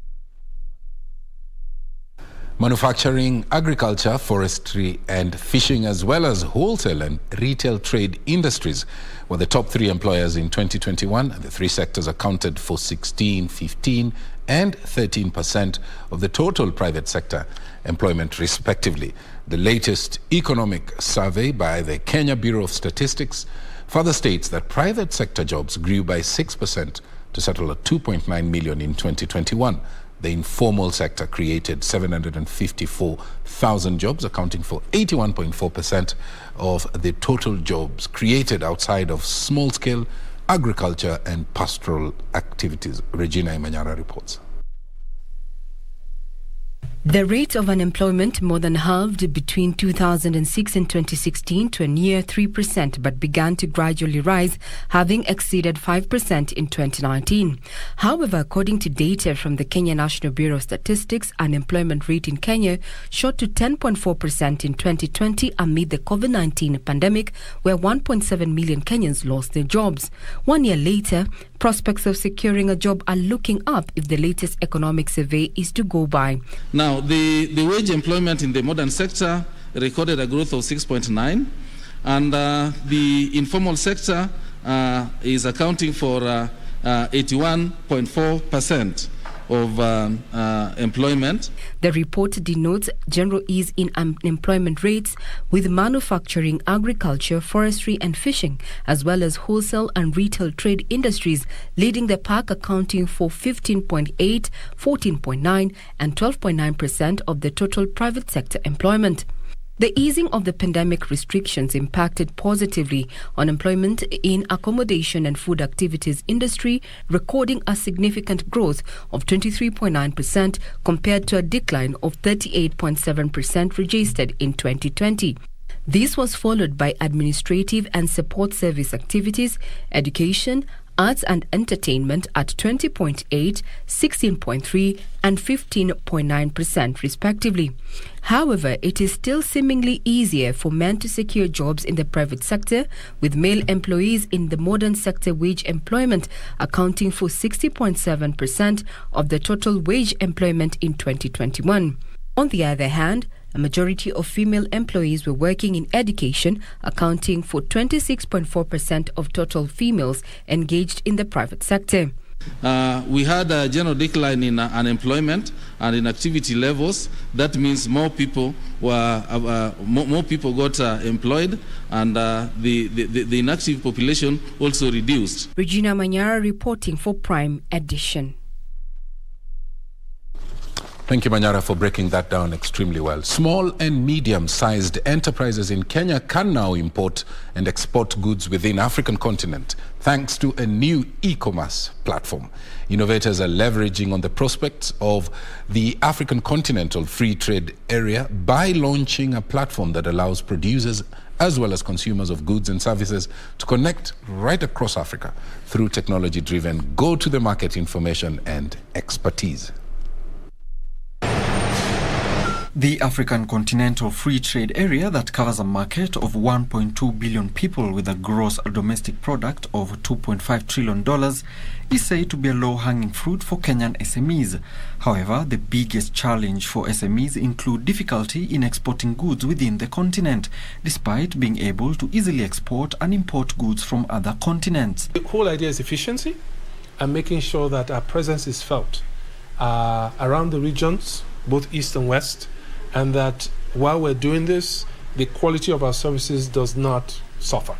Manufacturing, agriculture, forestry and fishing, as well as wholesale and retail trade industries were the top 3 employers in 2021. The 3 sectors accounted for 16%, 15% and 13% of the total private sector employment respectively. The latest economic survey by the Kenya Bureau of Statistics further states that private sector jobs grew by 6% to settle at 2.9 million in 2021. The informal sector created 754,000 jobs, accounting for 81.4% of the total jobs created outside of small-scale agriculture and pastoral activities. Regina Imanyara reports. The rate of unemployment more than halved between 2006 and 2016 to a near 3%, but began to gradually rise, having exceeded 5% in 2019. However, according to data from the Kenya National Bureau of Statistics, unemployment rate in Kenya shot to 10.4% in 2020 amid the COVID-19 pandemic, where 1.7 million Kenyans lost their jobs. 1 year later, prospects of securing a job are looking up if the latest economic survey is to go by. Now, the wage employment in the modern sector recorded a growth of 6.9%, and the informal sector is accounting for 81.4% of employment. The report denotes general ease in unemployment rates, with manufacturing, agriculture, forestry and fishing, as well as wholesale and retail trade industries leading the pack, accounting for 15.8%, 14.9% and 12.9% of the total private sector employment. The easing of the pandemic restrictions impacted positively on employment in accommodation and food activities industry, recording a significant growth of 23.9% compared to a decline of 38.7% registered in 2020. This was followed by administrative and support service activities, education, arts and entertainment at 20.8%, 16.3% and 15.9% respectively. However, it is still seemingly easier for men to secure jobs in the private sector, with male employees in the modern sector wage employment accounting for 60.7% of the total wage employment in 2021. On the other hand, a majority of female employees were working in education, accounting for 26.4% of total females engaged in the private sector. We had a general decline in unemployment and in activity levels. That means more people got employed, and the inactive population also reduced. Regina Manyara reporting for Prime Edition. Thank you, Manyara, for breaking that down extremely well. Small and medium-sized enterprises in Kenya can now import and export goods within the African continent thanks to a new e-commerce platform. Innovators are leveraging on the prospects of the African Continental Free Trade Area by launching a platform that allows producers as well as consumers of goods and services to connect right across Africa through technology-driven go-to-the-market information and expertise. The African Continental Free Trade Area, that covers a market of 1.2 billion people with a gross domestic product of $2.5 trillion, is said to be a low-hanging fruit for Kenyan SMEs. However, the biggest challenge for SMEs include difficulty in exporting goods within the continent, despite being able to easily export and import goods from other continents. The whole idea is efficiency and making sure that our presence is felt around the regions, both east and west, and that while we're doing this, the quality of our services does not suffer.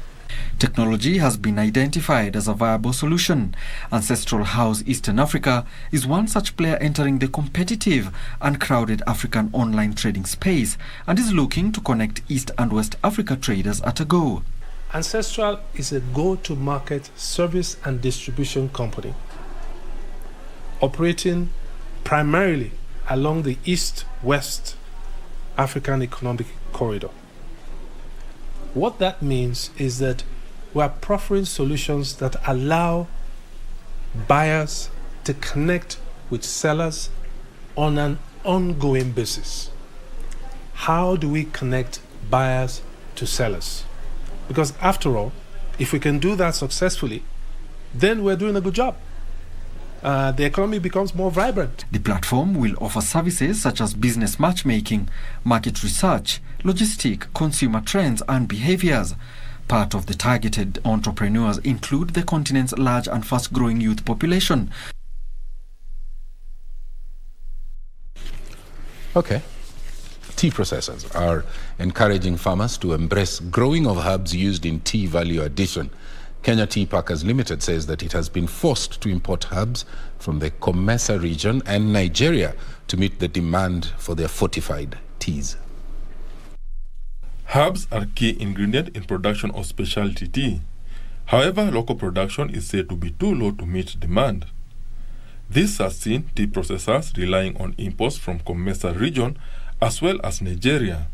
Technology has been identified as a viable solution. Ancestral House Eastern Africa is one such player entering the competitive and crowded African online trading space and is looking to connect East and West Africa traders at a go. Ancestral is a go-to-market service and distribution company operating primarily along the East-West African Economic Corridor. What that means is that we are proffering solutions that allow buyers to connect with sellers on an ongoing basis. How do we connect buyers to sellers? Because after all, if we can do that successfully, then we're doing a good job. The economy becomes more vibrant. The platform will offer services such as business matchmaking, market research, logistic, consumer trends and behaviors. Part of the targeted entrepreneurs include the continent's large and fast-growing youth population. Okay. Tea processors are encouraging farmers to embrace growing of herbs used in tea value addition. Kenya Tea Packers Limited says that it has been forced to import herbs from the Comesa region and Nigeria to meet the demand for their fortified teas. Herbs are key ingredient in production of specialty tea. However, local production is said to be too low to meet demand. This has seen tea processors relying on imports from Comesa region as well as Nigeria.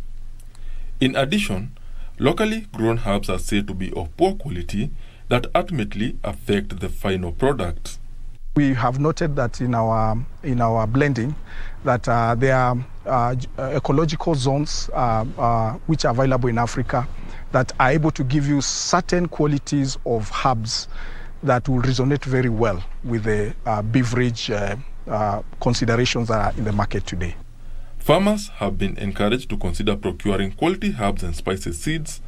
In addition, locally grown herbs are said to be of poor quality that ultimately affect the final product. We have noted that in our blending that there are ecological zones which are available in Africa that are able to give you certain qualities of herbs that will resonate very well with the beverage considerations that are in the market today. Farmers have been encouraged to consider procuring quality herbs and spices seeds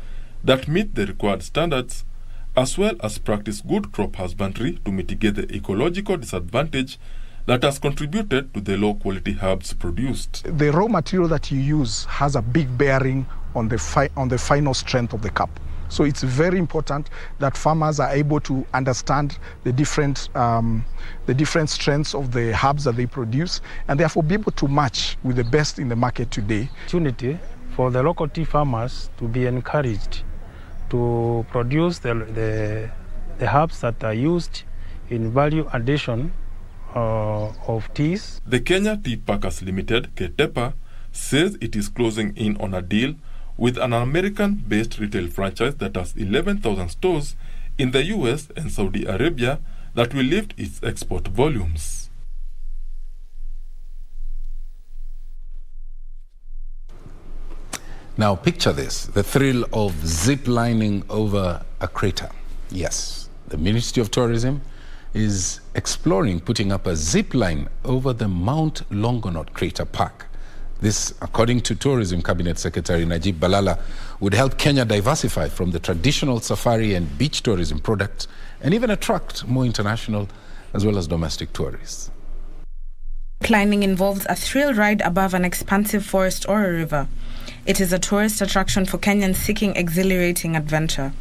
that meet the required standards, as well as practice good crop husbandry to mitigate the ecological disadvantage that has contributed to the low-quality herbs produced. The raw material that you use has a big bearing on the final strength of the cup. So it's very important that farmers are able to understand the different strengths of the herbs that they produce, and therefore be able to match with the best in the market today. Opportunity for the local tea farmers to be encouraged to produce the herbs that are used in value addition of teas. The Kenya Tea Packers Limited, KTEPA, says it is closing in on a deal with an American-based retail franchise that has 11,000 stores in the US and Saudi Arabia that will lift its export volumes. Now picture this, the thrill of zip-lining over a crater. Yes, the Ministry of Tourism is exploring putting up a zip line over the Mount Longonot Crater Park. This, according to Tourism Cabinet Secretary Najib Balala, would help Kenya diversify from the traditional safari and beach tourism products and even attract more international as well as domestic tourists. Climbing involves a thrill ride above an expansive forest or a river. It is a tourist attraction for Kenyans seeking exhilarating adventure.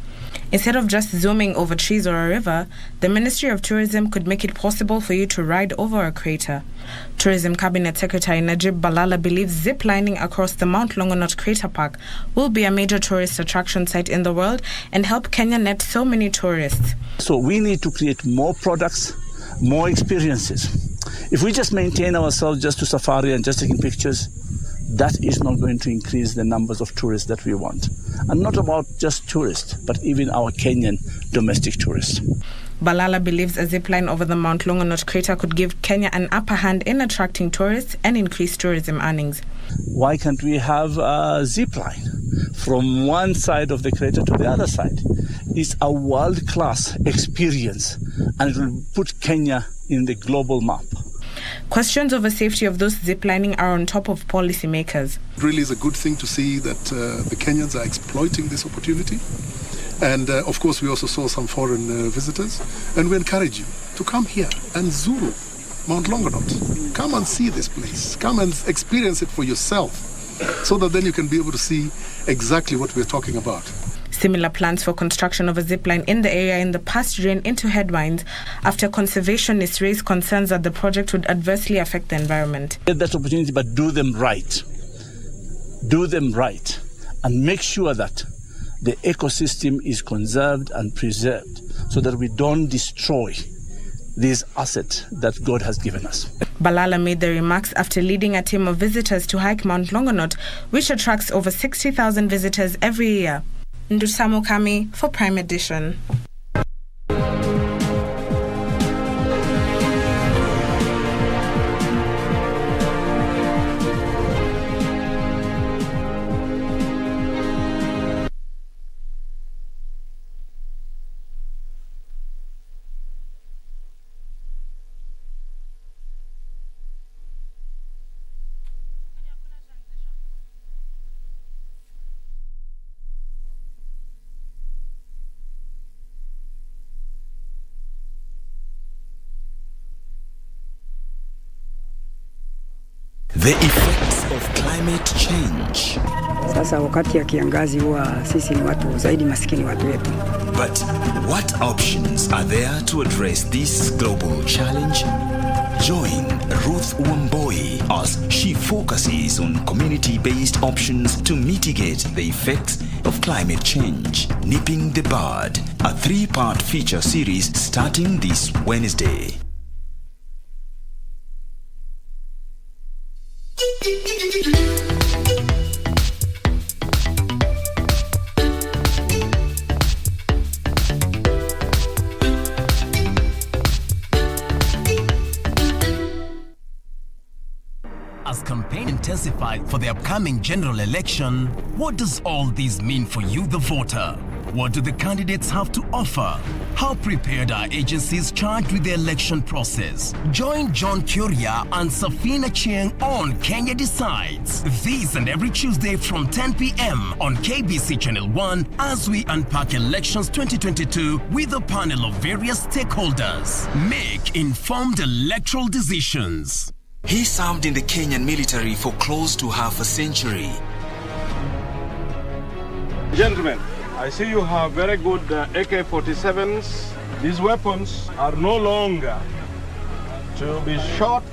Instead of just zooming over trees or a river, the Ministry of Tourism could make it possible for you to ride over a crater. Tourism Cabinet Secretary Najib Balala believes zip-lining across the Mount Longonot Crater Park will be a major tourist attraction site in the world and help Kenya net so many tourists. So we need to create more products, more experiences. If we just maintain ourselves just to safari and just taking pictures, that is not going to increase the numbers of tourists that we want. And not about just tourists, but even our Kenyan domestic tourists. Balala believes a zipline over the Mount Longonot crater could give Kenya an upper hand in attracting tourists and increase tourism earnings. Why can't we have a zipline from one side of the crater to the other side? It's a world-class experience, and it will put Kenya in the global map. Questions over safety of those ziplining are on top of policymakers. It really is a good thing to see that the Kenyans are exploiting this opportunity. And of course, we also saw some foreign visitors. And we encourage you to come here and zuru Mount Longonot. Come and see this place. Come and experience it for yourself, so that then you can be able to see exactly what we're talking about. Similar plans for construction of a zipline in the area in the past ran into headlines after conservationists raised concerns that the project would adversely affect the environment. Get that opportunity, but do them right. Do them right. And make sure that the ecosystem is conserved and preserved so that we don't destroy this asset that God has given us. Balala made the remarks after leading a team of visitors to hike Mount Longonot, which attracts over 60,000 visitors every year. Ndusamo Kami for Prime Edition. The effects of climate change. Sasa wakati ya kiangazi huwa sisi ni watu zaidi maskini watu wetu. But what options are there to address this global challenge? Join Ruth Wamboi as she focuses on community-based options to mitigate the effects of climate change. Nipping the Bud, a 3-part feature series starting this Wednesday. As campaign intensified for the upcoming general election, what does all this mean for you, the voter? What do the candidates have to offer? How prepared are agencies charged with the election process? Join John Kuria and Safina Chieng on Kenya Decides. This and every Tuesday from 10 p.m. on KBC Channel 1 as we unpack elections 2022 with a panel of various stakeholders. Make informed electoral decisions. He served in the Kenyan military for close to half a century. Gentlemen, I see you have very good AK-47s. These weapons are no longer to be shot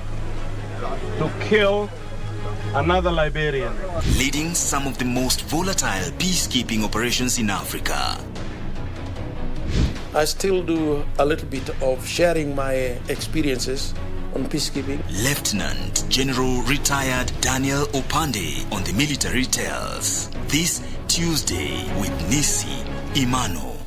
to kill another Liberian. Leading some of the most volatile peacekeeping operations in Africa. I still do a little bit of sharing my experiences on peacekeeping. Lieutenant General retired Daniel Opande on the Military Tales. This Tuesday with Nisi Imano.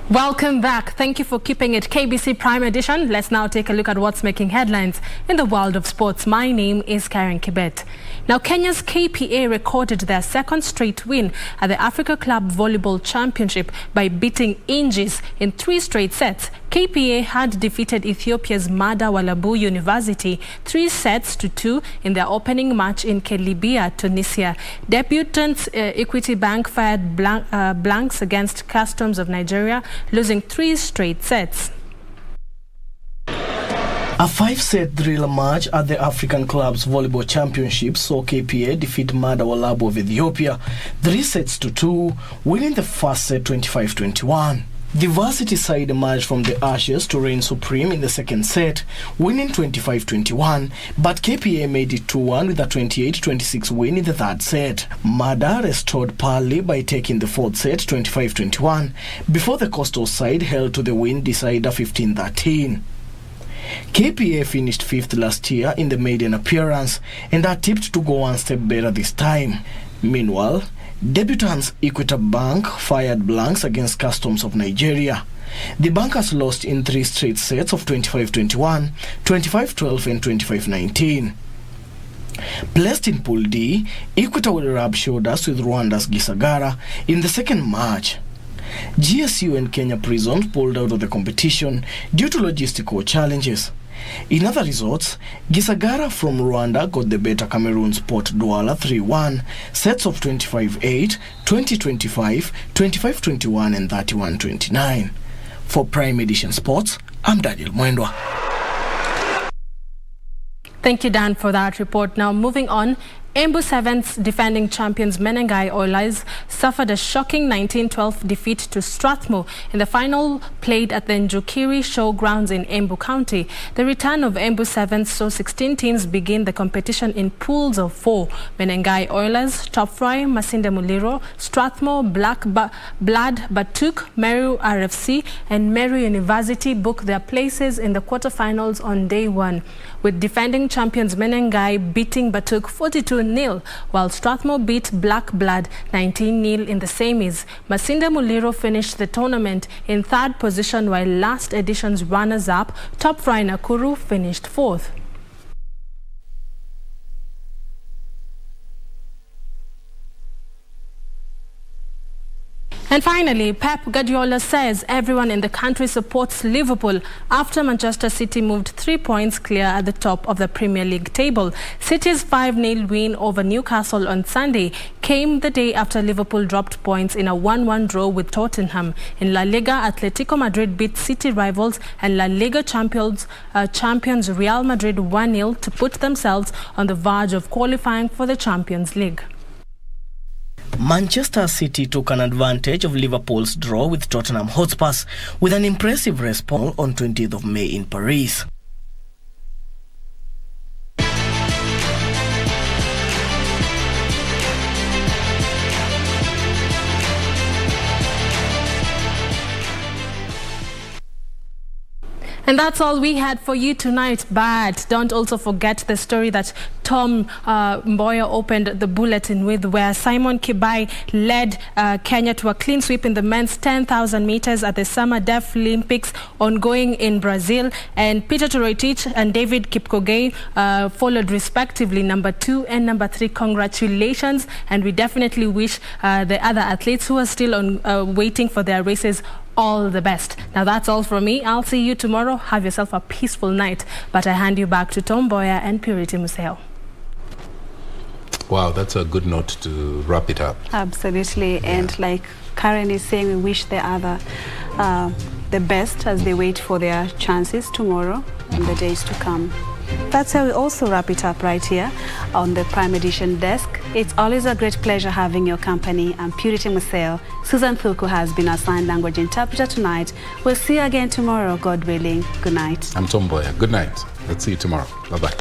Welcome back. Thank you for keeping it KBC Prime Edition. Let's now take a look at what's making headlines in the world of sports. My name is Karen Kibet. Now, Kenya's KPA recorded their second straight win at the Africa Club Volleyball Championship by beating Ingis in 3 straight sets. KPA had defeated Ethiopia's Mada Walabu University 3-2 in their opening match in Kelibia, Tunisia. Debutants Equity Bank fired blanks against Customs of Nigeria, losing 3 straight sets. A 5-set thriller match at the African Clubs Volleyball Championship saw KPA defeat Mada Walabu of Ethiopia 3-2, winning the first set 25-21. The varsity side emerged from the ashes to reign supreme in the second set, winning 25-21, but KPA made it 2-1 with a 28-26 win in the third set. Mada restored parley by taking the fourth set 25-21, before the coastal side held to the win decider 15-13. KPA finished 5th last year in the maiden appearance and are tipped to go one step better this time. Meanwhile, debutants Equity Bank fired blanks against Customs of Nigeria. The bankers lost in 3 straight sets of 25-21, 25-12 and 25-19. Placed in Pool D, Equity will rub shoulders with Rwanda's Gisagara in the second match. GSU and Kenya Prisons pulled out of the competition due to logistical challenges. In other results, Gisagara from Rwanda got the better Cameroon's Port Douala 3-1, sets of 25-8, 20-25, 25-21 and 31-29. For Prime Edition Sports, I'm Daniel Mwendwa. Thank you, Dan, for that report. Now, moving on. Embu Sevens defending champions Menengai Oilers suffered a shocking 19-12 defeat to Strathmore in the final played at the Njukiri Showgrounds in Embu County. The return of Embu Sevens saw 16 teams begin the competition in pools of 4. Menengai Oilers, Top Fry, Masinde Muliro, Strathmore, Blood Batuk, Meru RFC and Meru University booked their places in the quarterfinals on day 1, with defending champions Menengai beating Batuk 42-0, while Strathmore beat Black Blood 19-0 in the semis. Masinde Muliro finished the tournament in 3rd position, while last edition's runners-up, Top Fry Nakuru, finished 4th. And finally, Pep Guardiola says everyone in the country supports Liverpool after Manchester City moved 3 points clear at the top of the Premier League table. City's 5-0 win over Newcastle on Sunday came the day after Liverpool dropped points in a 1-1 draw with Tottenham. In La Liga, Atletico Madrid beat City rivals and La Liga champions Real Madrid 1-0 to put themselves on the verge of qualifying for the Champions League. Manchester City took an advantage of Liverpool's draw with Tottenham Hotspurs with an impressive response on 20th of May in Paris. And that's all we had for you tonight. But don't also forget the story that Tom Mboya opened the bulletin with, where Simon Kibai led Kenya to a clean sweep in the men's 10,000 meters at the Summer Deaflympics ongoing in Brazil. And Peter Toroitich and David Kipkogei followed respectively number 2 and number 3. Congratulations. And we definitely wish the other athletes who are still on waiting for their races all the best. Now that's all from me. I'll see you tomorrow. Have yourself a peaceful night. But I hand you back to Tom Mboya and Purity Museo. Wow, that's a good note to wrap it up. Absolutely. Yeah. And like Karen is saying, we wish the other the best as they wait for their chances tomorrow and the days to come. That's how we also wrap it up right here on the Prime Edition desk. It's always a great pleasure having your company. I'm Purity Museo. Susan Thuku has been our sign language interpreter tonight. We'll see you again tomorrow, God willing. Good night. I'm Tom Mboya. Good night. Let's see you tomorrow. Bye-bye.